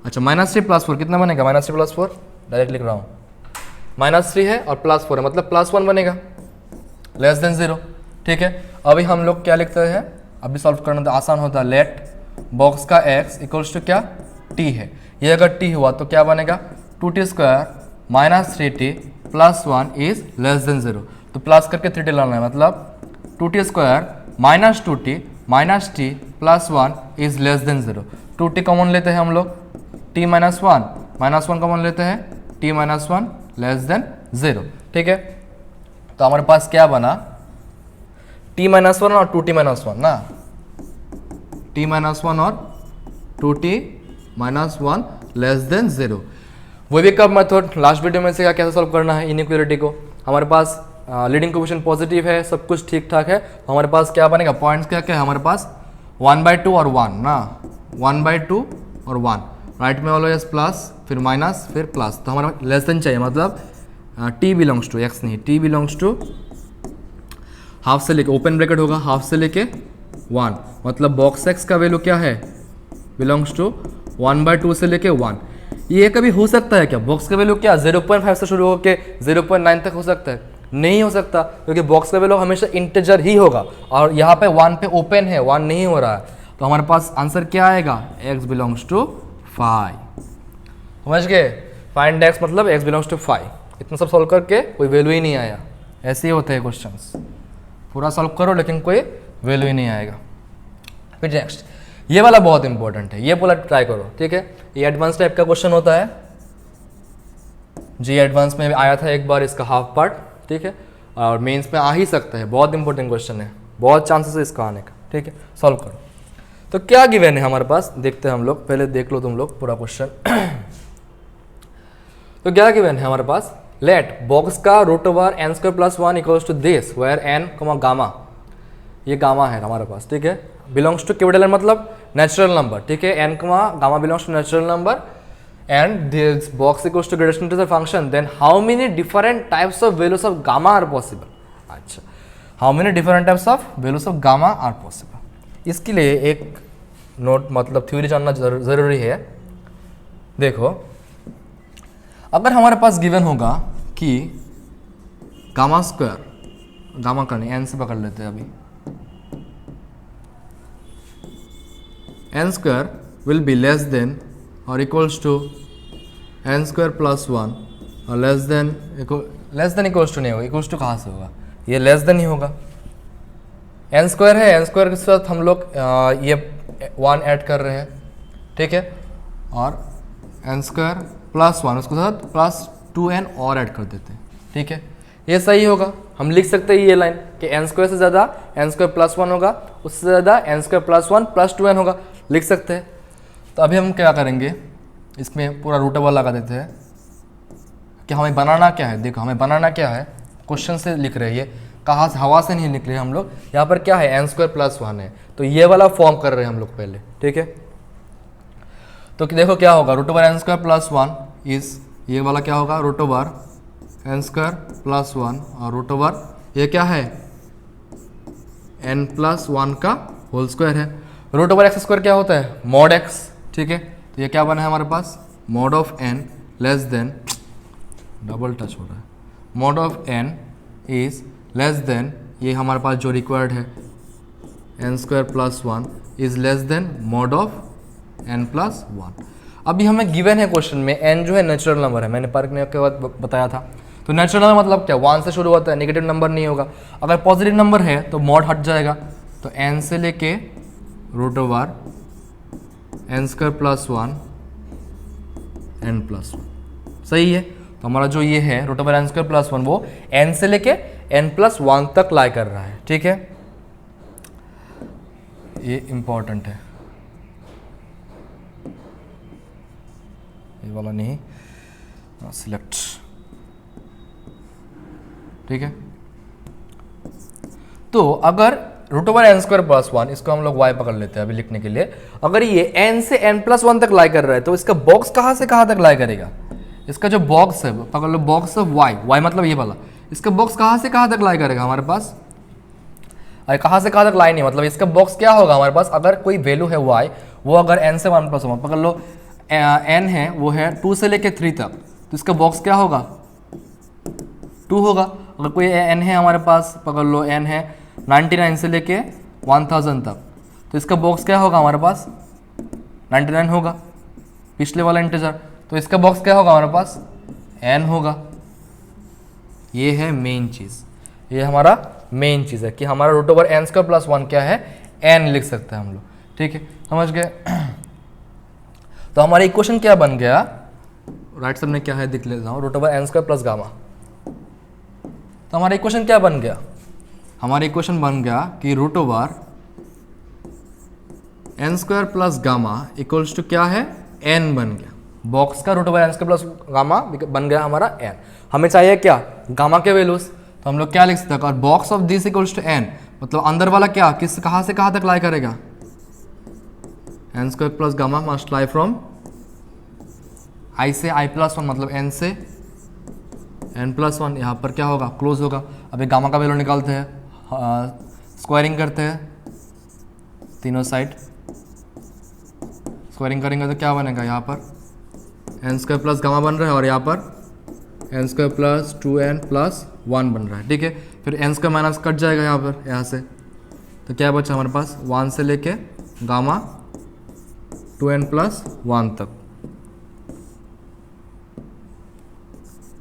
अच्छा माइनस 3 प्लस 4 कितना बनेगा, माइनस 3 प्लस 4 डायरेक्ट लिख रहा हूँ, माइनस 3 है और प्लस 4 है मतलब प्लस 1 बनेगा, लेस देन 0। ठीक है, अभी हम लोग क्या लिखते हैं, अभी सॉल्व करना तो आसान होता है, लेट बॉक्स का x इक्वल्स टू क्या, t है, ये अगर t हुआ तो क्या बनेगा, 2t square minus 3t plus 1 is less then 0। तो प्लस करके 3t लाना है, मतलब 2t square minus 2t minus t plus 1 is less then 0। 2t common लेते हैं हम लोग, t माइनस 1 कॉमन लेते हैं, t माइनस 1 लेस देन 0। ठीक है, तो हमारे पास क्या बना, t माइनस 1 और 2t माइनस 1 ना, t माइनस 1 और 2t माइनस 1 लेस देन 0। वो भी कब मेथड, लास्ट वीडियो में से क्या कैसे सॉल्व करना है इनइक्वालिटी को। हमारे पास लीडिंग कोएफिशिएंट पॉजिटिव है, सब कुछ ठीक ठाक है, तो हमारे पास क्या बनेगा, पॉइंट्स क्या क्या है हमारे पास, 1/2 और 1 ना, 1/2 और 1, राइट में ऑलवेज प्लस फिर माइनस फिर प्लस, तो हमारा लेस देन चाहिए, मतलब t बिलोंग्स टू x नहीं, t बिलोंग्स टू हाफ से लेके, ओपन ब्रैकेट होगा हाफ से लेके 1, मतलब बॉक्स x का वैल्यू क्या है, बिलोंग्स टू 1/2 से लेके 1। ये कभी हो सकता है क्या, बॉक्स का वैल्यू क्या 0.5 से शुरू होकर 0.9 तक हो सकता है, नहीं हो सकता, क्योंकि बॉक्स का वैल्यू हमेशा इंटीजर ही होगा, और यहाँ पे 1 पे ओपन है, 1 नहीं हो रहा है, तो हमारे पास आंसर क्या आएगा, x बिलोंग्स टू 5। समझ गए, फाइंड x मतलब x बिलोंग्स टू 5। इतना सब सॉल्व करके कोई वैल्यू ही नहीं आया, ऐसे ही होते हैं क्वेश्चंस, पूरा सॉल्व करो लेकिन कोई वैल्यू ही नहीं आएगा। फिर नेक्स्ट, ये वाला बहुत इंपॉर्टेंट है, ये पूरा ट्राई करो। ठीक है, ये एडवांस टाइप का क्वेश्चन होता है, जी एडवांस में भी आया था एक बार इसका हाफ पार्ट। ठीक है, और मेंस में आ ही सकता है, बहुत इंपॉर्टेंट क्वेश्चन है, बहुत चांसेस है इसका आने का। ठीक है, सॉल्व करो। तो क्या गिवन है हमारे पास, देखते हैं हम लोग, पहले देख लो तुम लोग पूरा क्वेश्चन। तो क्या गिवन है हमारे पास, लेट बॉक्स का root over n square plus 1 equals to this where n, gamma, ये गामा है हमारे पास। ठीक है, बिलोंग्स टू कैपिटल n मतलब नेचुरल नंबर। ठीक है, n, gamma belongs to natural number and this box equals to greatest integer function, then how many different types of values of gamma are possible? अच्छा, how many different types of values of gamma are possible? इसके लिए एक note मतलब theory जानना जरूरी है। देखो, अगर हमारे पास गिवन होगा कि गामा स्क्वायर, गामा का नहीं, n से पकड़ लेते हैं अभी, n square will be less than और equals to n square plus 1 और लेस देन इक्वल्स टू नहीं होगा, इक्वल्स टू कहाँ से होगा, ये लेस देन ही होगा। n स्क्वायर है, n स्क्वायर के साथ हम लोग ये 1 ऐड कर रहे हैं। ठीक है, और n स्क्वायर प्लस 1 उसके साथ प्लस 2n और ऐड कर देते हैं। ठीक है, ये सही होगा, हम लिख सकते हैं ये लाइन कि n स्क्वायर से ज़्यादा n स्क्वायर प्लस 1 होगा, उससे ज़्यादा n square plus 1 plus 2n होगा, लिख सकते हैं। तो अभी हम क्या करेंगे, इसमें पूरा रूट ओवर लगा देते हैं कि हमें बनाना क्या है। देखो, हमें बनाना क्या है, क्वेश्चन से लिख रहे हैं, ये कहाँ से, हवा से नहीं लिख रहे हम लोग, यहाँ पर क्या है, n स्क्वायर प्लस 1 है, तो ये वाला फॉर्म कर रहे हैं हम लोग पहले। ठीक है, तो देखो क्या होगा, root over n square plus 1 is, ये वाला क्या होगा, root over n square plus 1 और रूट ओवर ये क्या है, n प्लस 1 का होल स्क्वायर है। रूट ओवर एक्स स्क्वायर क्या होता है, मॉड x। ठीक है, तो ये क्या बना है हमारे पास, mod of n less than, double touch हो रहा है, mod of n is less than, ये हमारे पास जो रिक्वायर्ड है n square plus 1 is less than mod of n plus 1। अभी हमें गिवन है क्वेश्चन में n जो है नेचुरल नंबर है, मैंने पार्क के बाद बताया था। तो नेचुरल नंबर मतलब क्या, 1 से शुरू होता है, नेगेटिव नंबर नहीं होगा। अगर पॉजिटिव नंबर है तो मॉड हट जाएगा, तो n से लेके root over n square plus 1 n plus 1, सही है। तो हमारा जो ये है root over n square plus 1 वो n से लेके n प्लस 1 तक लाई कर रहा है। ठीक है, ये इंपॉर्टेंट है। ये वाला नहीं, सिलेक्ट, ठीक है। तो अगर root over n square plus 1, इसको हम लोग y पकड़ लेते हैं अभी लिखने के लिए, अगर ये n से n+1 तक लाई कर रहा है तो इसका बॉक्स कहां से कहां तक लाई करेगा? इसका जो बॉक्स है, पकड़ लो बॉक्स ऑफ y मतलब ये वाला, इसका बॉक्स कहां से कहां तक लाई करेगा हमारे पास? अरे कहां से कहां तक लाई नहीं, मतलब इसका बॉक्स क्या होगा हमारे पास? अगर कोई वैल्यू है y, वो अगर n से 1+1, पकड़ लो n है, वो है 2 से लेके 3 तक, तो इसका बॉक्स क्या होगा? 2 होगा। अगर कोई n है हमारे पास, पकड़ लो n है 99 से लेके 1000 तक, तो इसका बॉक्स क्या होगा हमारे पास? 99 होगा, पिछले वाला इंटीजर। तो इसका बॉक्स क्या होगा हमारे पास? n होगा। ये है मेन चीज़, ये हमारा मेन चीज़ है कि हमारा root over n square plus 1 क्या है? n लिख सकते हैं हम लोग, ठीक है, समझ गए। तो हमारा इक्वेशन क्या बन गया? राइट साइड में क्या है देख लेता हूँ, root over n square plus gamma. तो हमारा इक्वेशन क्या बन गया? हमारा इक्वेशन बन गया कि root over n square plus gamma equals to क्या है? n बन गया। बॉक्स का root over n square plus gamma बन गया हमारा n। हमें चाहिए क्या? गामा के वैल्यूज। तो हम लोग क्या लिख सकते हैं? और box of this equals to n, मतलब अंदर वाला क्या, किस कहां से कहां तक लाई करेगा? N square plus gamma must lie from i से i+1, मतलब n से n+1। यहाँ पर क्या होगा? क्लोज होगा। अभी गामा का वैल्यू निकालते हैं, स्क्वायरिंग करते हैं तीनों साइड, स्क्वायरिंग करेंगे तो क्या बनेगा? यहाँ पर एन स्क्वायर प्लस गामा बन रहा है और यहाँ पर एन स्क्वायर प्लस 2n+1 बन रहा है, ठीक है। फिर एन स्क्वायर माइनस कट जाएगा यहाँ पर, यहाँ से, तो क्या बचा हमारे पास? 1 से लेके गामा 2n+1 तक,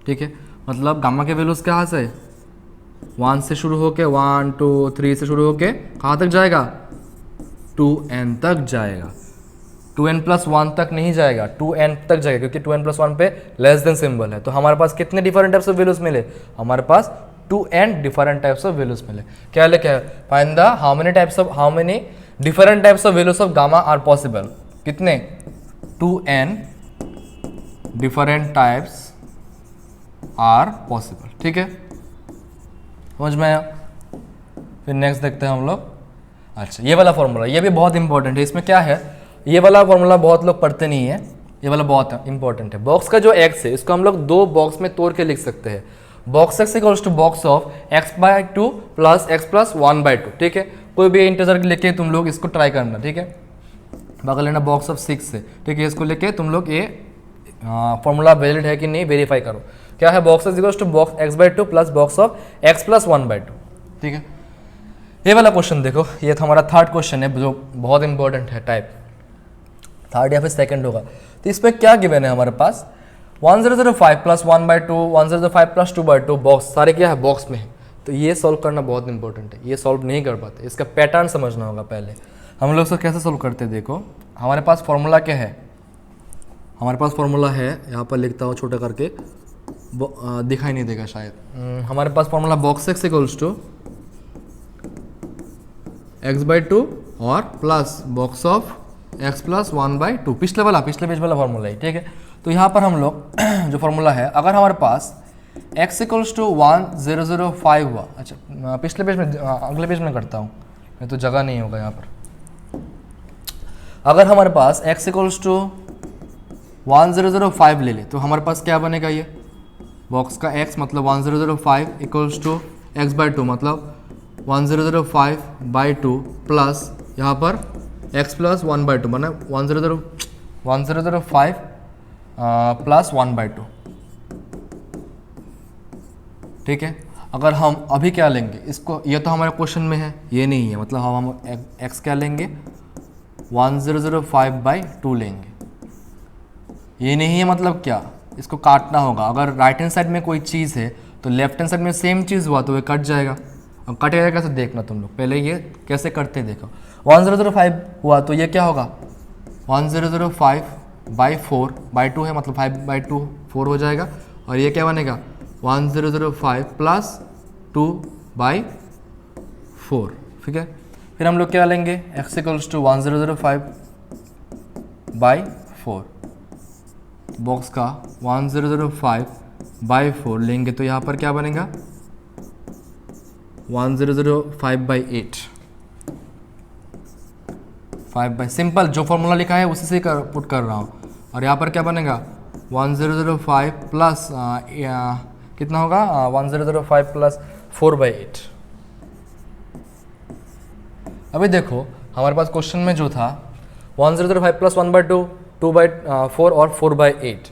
ठीक है। मतलब गामा के वैल्यूज कहाँ से? 1 से शुरू होके 1 2 3 से शुरू होके कहाँ तक जाएगा? 2n तक जाएगा। 2n+1 तक नहीं जाएगा, 2n तक जाएगा, क्योंकि 2n+1 पे लेस देन सिंबल है। तो हमारे पास कितने डिफरेंट टाइप्स ऑफ वैल्यूज मिले? हमारे पास 2n different types of values मिले। क्या लिखा है? Find the how many different types of values of gamma are possible. कितने? 2n different types are possible, ठीक है, समझ में आया। फिर नेक्स्ट देखते हैं हम लोग। अच्छा, ये वाला फॉर्मूला, ये भी बहुत इंपॉर्टेंट है। इसमें क्या है? ये वाला फॉर्मूला बहुत लोग पढ़ते नहीं है, ये वाला बहुत इंपॉर्टेंट है। बॉक्स का जो x है, इसको हम लोग दो बॉक्स में तोड़ के लिख सकते हैं। Box x equals to box of x/2 plus x+1/2, ठीक है। कोई भी इंटीजर लेके तुम लोग इसको ट्राई करना, ठीक है। बगल लेना बॉक्स ऑफ 6 से, ठीक है। इसको लेके तुम लोग ये फॉर्मूला वैलिड है कि नहीं वेरीफाई करो। क्या है? Box equals to box x/2 plus box of x+1/2, ठीक है। ये वाला क्वेश्चन देखो, ये तो हमारा थर्ड क्वेश्चन है जो बहुत इंपॉर्टेंट है, टाइप थर्ड या फिर सेकंड होगा। तो इसमें क्या गिवन है हमारे पास? 1005 प्लस 1/2, 1005 प्लस 2/2, बॉक्स सारे क्या है? बॉक्स में है। तो ये सॉल्व करना बहुत इंपॉर्टेंट है, ये सॉल्व नहीं कर पाते, इसका पैटर्न समझना होगा पहले। हम लोग इसको कैसे सॉल्व करते हैं? देखो, हमारे पास फॉर्मूला क्या है? हमारे पास फॉर्मूला है, यहाँ पर लिखता हूँ छोटा करके, दिखाई नहीं देगा शायद। हमारे पास formula box x equals to x/2 और प्लस बॉक्स ऑफ x+1/2, पिछले पेज वाला फॉर्मूला है, ठीक है। तो यहाँ पर हम लोग जो फॉर्मूला है, अगर हमारे पास x इक्वल्स टू 1005 हुआ, अच्छा पिछले पेज में, अगले पेज में करता हूँ मैं, तो जगह नहीं होगा यहाँ पर। अगर हमारे पास x इक्वल्स टू 1005 ले ले, तो हमारे पास क्या बनेगा? ये बॉक्स का x मतलब 1005 इक्वल्स टू x/2 मतलब 1005/2 प्लस यहाँ पर x+1/2 बना 1005 प्लस 1/2, ठीक है। अगर हम अभी क्या लेंगे इसको, ये तो हमारे क्वेश्चन में है, ये नहीं है, मतलब हम x क्या लेंगे? 1005/2 लेंगे। ये नहीं है मतलब क्या? इसको काटना होगा। अगर राइट हैंड साइड में कोई चीज़ है तो लेफ्ट हैंड साइड में सेम चीज़ हुआ तो ये कट जाएगा। अब कटेगा कैसे देखना तुम लोग, पहले ये कैसे करते देखो। 1005 हुआ तो ये क्या होगा? 1005/4/2 है, मतलब 5/2 4 हो जाएगा। और ये क्या बनेगा? 1005 प्लस 2/4, ठीक है। फिर हम लोग क्या लेंगे? x इक्वल्स टू 1005/4, बॉक्स का 1005/4 लेंगे तो यहाँ पर क्या बनेगा 1005/8 सिंपल जो फॉर्मूला लिखा है उसी से पुट कर रहा हूँ। और यहाँ पर क्या बनेगा 1005 प्लस कितना होगा 1005 प्लस 4/8। अभी देखो हमारे पास क्वेश्चन में जो था 1005 प्लस 1/2 2/4 और 4/8,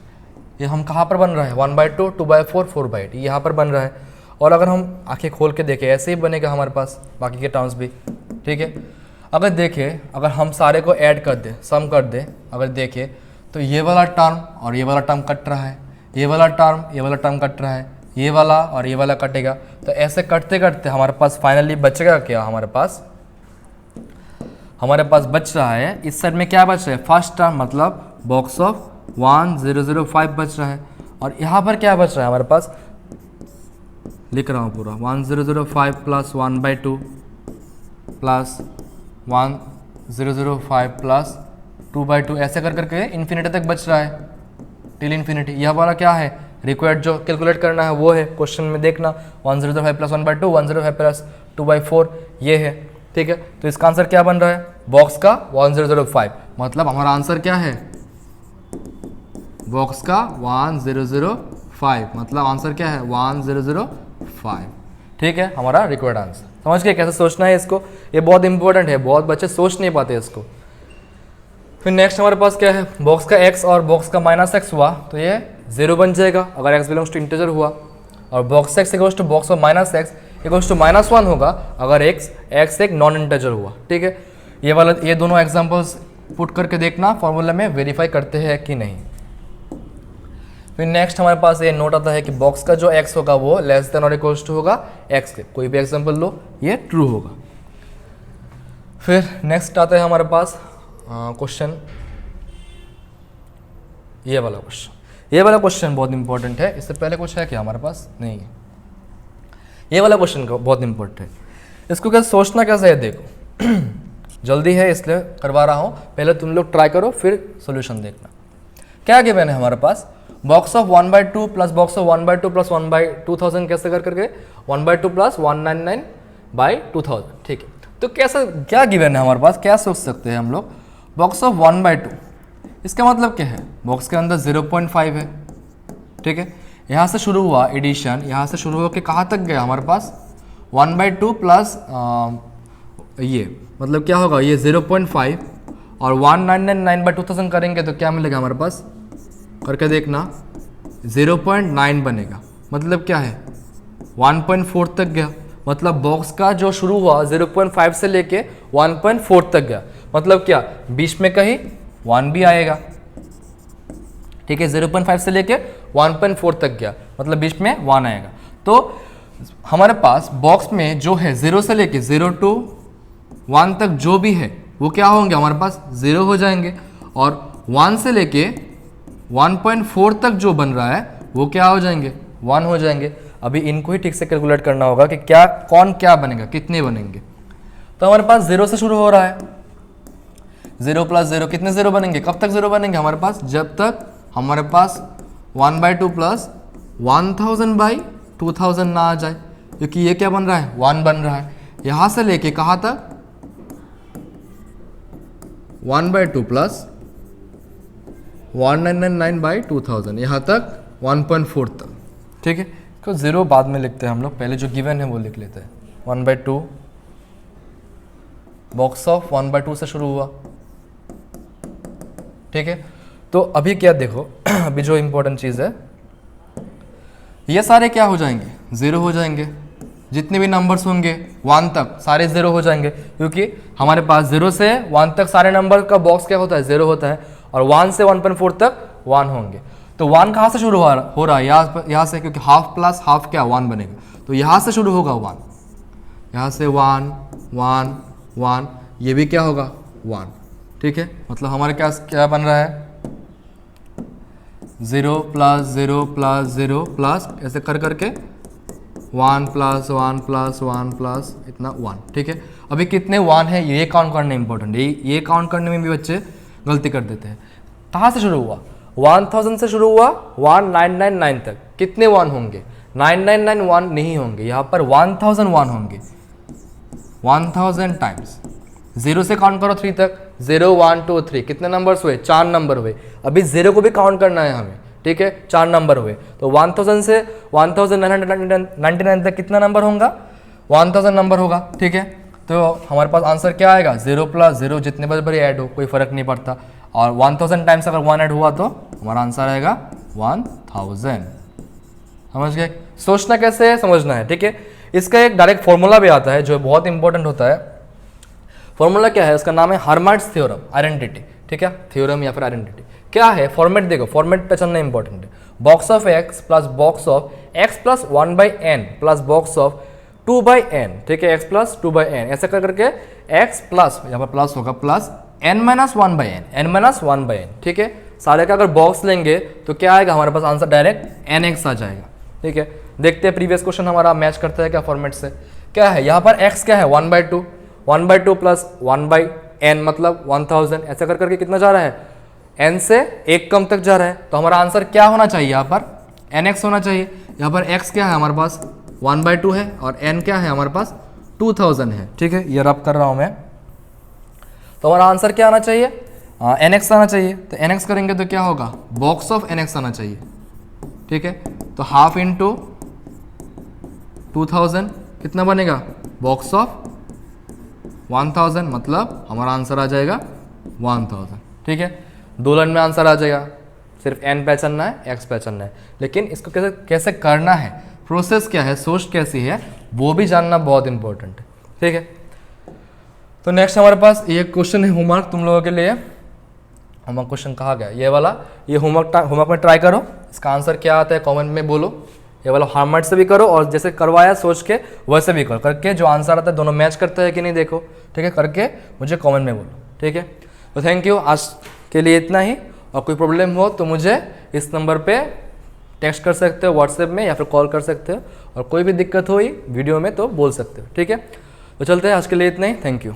ये हम कहाँ पर बन रहा है 1/2 2/4 4/8 यहाँ पर बन रहा है। और अगर हम आंखें खोल के देखें ऐसे ही बनेगा हमारे पास बाकी के टर्म्स भी, ठीक है। अगर देखें अगर हम सारे को ऐड कर दें सम कर दें, अगर देखें तो ये वाला टर्म और ये वाला टर्म कट रहा है, ये वाला टर्म कट रहा है, ये वाला और ये वाला कटेगा। तो ऐसे कटते कटते हमारे पास फाइनली बचेगा क्या, हमारे पास बच रहा है इस साइड में क्या बच रहा है फर्स्ट टर्म मतलब बॉक्स ऑफ 1005 बच रहा है। और यहाँ पर क्या बच रहा है हमारे पास, लिख रहा हूँ पूरा 1005 प्लस 1/2 प्लस 1005 प्लस 2/2 ऐसे कर करके इन्फिनिटी तक बच रहा है टिल इन्फिनिटी। यह वाला क्या है रिक्वायर्ड जो कैलकुलेट करना है वो है क्वेश्चन में देखना 1005 प्लस 1/2 105 प्लस 2/4 ये है, ठीक है। तो इसका आंसर क्या बन रहा है बॉक्स का 1005, मतलब हमारा आंसर क्या है बॉक्स का 1005, मतलब आंसर क्या है 1005, ठीक है हमारा रिक्वायर्ड आंसर। समझ गए कैसे सोचना है इसको, ये बहुत इंपॉर्टेंट है, बहुत बच्चे सोच नहीं पाते इसको। फिर नेक्स्ट हमारे पास क्या है बॉक्स का x और बॉक्स का -x हुआ तो ये 0 बन जाएगा अगर x बिलोंग्स टू इंटीजर हुआ, और box x equals to box of -x equals to -1 होगा अगर x एक नॉन इंटीजर हुआ, ठीक है। ये दोनों एग्जांपल्स पुट करके देखना फॉर्मूला में वेरीफाई करते हैं कि नहीं। फिर नेक्स्ट हमारे पास ये नोट आता है कि बॉक्स का जो x होगा वो लेस देन और इक्वल्स टू होगा x के, कोई भी एग्जांपल लो ये ट्रू होगा। फिर नेक्स्ट आता है हमारे पास क्वेश्चन, ये वाला क्वेश्चन बहुत इंपॉर्टेंट है। इससे पहले कुछ है क्या हमारे पास, नहीं है। ये वाला क्वेश्चन बहुत इंपॉर्टेंट है, इसको क्या सोचना कैसे है देखो जल्दी है इसलिए करवा रहा हूँ, पहले तुम लोग ट्राई करो फिर सोल्यूशन देखना। क्या गिवन है हमारे पास box of 1/2 plus box of 1/2 plus 1/2000 कैसे कर करके 1/2 प्लस 199/2000, ठीक है। तो कैसा क्या गिवन है हमारे पास, क्या सोच सकते हैं हम लोग बॉक्स ऑफ 1/2, इसका मतलब क्या है बॉक्स के अंदर 0.5 है, ठीक है। यहाँ से शुरू हुआ एडिशन, यहाँ से शुरू होकर कहाँ तक गया हमारे पास 1/2 प्लस ये मतलब क्या होगा ये 0.5 और 1999/2000 करेंगे तो क्या मिलेगा हमारे पास, करके देखना 0.9 बनेगा, मतलब क्या है 1.4 तक गया, मतलब बॉक्स का जो शुरू हुआ 0.5 से लेके 1.4 तक गया, मतलब क्या बीच में कहीं 1 भी आएगा, ठीक है। 0.5 से लेके 1.4 तक गया मतलब बीच में 1 आएगा। तो हमारे पास बॉक्स में जो है 0 से लेके 0 to 1 तक जो भी है वो क्या होंगे हमारे पास 0 हो जाएंगे, और 1 से लेके 1.4 तक जो बन रहा है वो क्या हो जाएंगे 1 हो जाएंगे। अभी इनको ही ठीक से कैलकुलेट करना होगा कि कौन क्या बनेगा, कितने बनेंगे। तो हमारे पास 0 से शुरू हो रहा है, 0 प्लस 0 कितने 0 बनेंगे, कब तक 0 बनेंगे हमारे पास, जब तक हमारे पास 1/2 प्लस 1000/2000 ना आ जाए, क्योंकि ये क्या बन रहा है 1 बन रहा है। यहाँ से लेके कहाँ तक 1/2 प्लस 1999/2000 यहाँ तक 1.4 तक, ठीक है। तो 0 बाद में लिखते हैं हम लोग, पहले जो गिवन है वो लिख लेते हैं 1/2 बॉक्स ऑफ 1/2 से शुरू हुआ, ठीक है। तो अभी क्या देखो अभी जो इंपॉर्टेंट चीज़ है ये सारे क्या हो जाएंगे 0 हो जाएंगे, जितने भी नंबर्स होंगे 1 तक सारे 0 हो जाएंगे, क्योंकि हमारे पास 0 से 1 तक सारे नंबर का बॉक्स क्या होता है 0 होता है, और 1 से 1.4 तक 1 होंगे। तो 1 कहाँ से शुरू हो रहा है यहाँ से, क्योंकि हाफ प्लस हाफ क्या 1 बनेगा, तो यहाँ से शुरू होगा 1, यहाँ से 1 1 1, ये भी क्या होगा 1, ठीक है। मतलब हमारे क्या बन रहा है 0 प्लस 0 प्लस 0 प्लस ऐसे कर करके 1 प्लस 1 प्लस 1 प्लस इतना 1, ठीक है। अभी कितने 1 है ये काउंट करना इंपॉर्टेंट है, ये काउंट करने में भी बच्चे गलती कर देते हैं। कहाँ से शुरू हुआ 1000 से शुरू हुआ 1999 तक, कितने 1 होंगे? 9991 नहीं होंगे, यहाँ पर 1001 होंगे, 1000 टाइम्स। 0 से काउंट करो 3 तक, 0 1 2 3, कितने नंबर्स हुए? 4 नंबर हुए। अभी 0 को भी काउंट करना है हमें, ठीक है, 4 नंबर हुए। तो 1000 से 1999 तक कितना नंबर होगा? 1000 नंबर होगा, ठीक है। तो हमारे पास आंसर क्या आएगा? 0 + 0, जितने बार भी ऐड हो कोई फर्क नहीं पड़ता, और 1000 टाइम्स अगर 1 ऐड हुआ तो हमारा आंसर आएगा 1000। समझ गए? सोचना कैसे है समझना है, ठीक है। इसका एक डायरेक्ट फॉर्मूला भी आता है जो बहुत इंपॉर्टेंट होता है। फॉर्मूला क्या है? उसका नाम है हर्माइट्स थ्योरम, आइडेंटिटी, ठीक है, थ्योरम या फिर आइडेंटिटी। क्या है फॉर्मेट? देखो फॉर्मेट पहचानना इंपॉर्टेंट है। Box of x plus box of x plus 1/n plus box of 2/n, ठीक है, x प्लस 2/n, ऐसे कर करके x प्लस, यहाँ पर प्लस होगा, plus n minus 1/n, n minus 1/n, ठीक है। सारे का अगर बॉक्स लेंगे तो क्या आएगा हमारे पास आंसर? डायरेक्ट nx आ जाएगा, ठीक है। देखते हैं प्रीवियस क्वेश्चन हमारा मैच करता है क्या फॉर्मेट से। क्या है यहाँ पर x क्या है? 1/2, 1/2 प्लस 1/n मतलब 1000, ऐसा कर करके कितना जा रहा है? n से 1 कम तक जा रहा है। तो हमारा आंसर क्या होना चाहिए? यहाँ पर nx होना चाहिए। यहाँ पर x क्या है हमारे पास? 1/2 है, और n क्या है हमारे पास? 2000 है, ठीक है, ये रब कर रहा हूँ मैं। तो हमारा आंसर क्या आना चाहिए? nx आना चाहिए। तो nx करेंगे तो क्या होगा? बॉक्स ऑफ nx आना चाहिए, ठीक है। तो हाफ इंटू 2000 कितना बनेगा? बॉक्स ऑफ 1000, मतलब हमारा आंसर आ जाएगा 1000, ठीक है। 2 लाइन में आंसर आ जाएगा। सिर्फ n पहचानना है, x पहचानना है, लेकिन इसको कैसे कैसे करना है, प्रोसेस क्या है, सोच कैसी है, वो भी जानना बहुत इंपॉर्टेंट है, ठीक है। तो नेक्स्ट हमारे पास ये क्वेश्चन है होमवर्क तुम लोगों के लिए। होमवर्क क्वेश्चन कहा गया ये वाला, ये होमवर्क में ट्राई करो, इसका आंसर क्या आता है कमेंट में बोलो। ये वाला हॉर्मेट से भी करो, और जैसे करवाया सोच के वैसे भी करो, करके जो आंसर आता है दोनों मैच करता है कि नहीं देखो, ठीक है, करके मुझे कमेंट में बोलो, ठीक है। तो थैंक यू, आज के लिए इतना ही। और कोई प्रॉब्लम हो तो मुझे इस नंबर पे टेक्स्ट कर सकते हो, व्हाट्सएप में, या फिर कॉल कर सकते हो, और कोई भी दिक्कत हुई वीडियो में तो बोल सकते हो, ठीक है। तो चलते हैं, आज के लिए इतना ही, थैंक यू।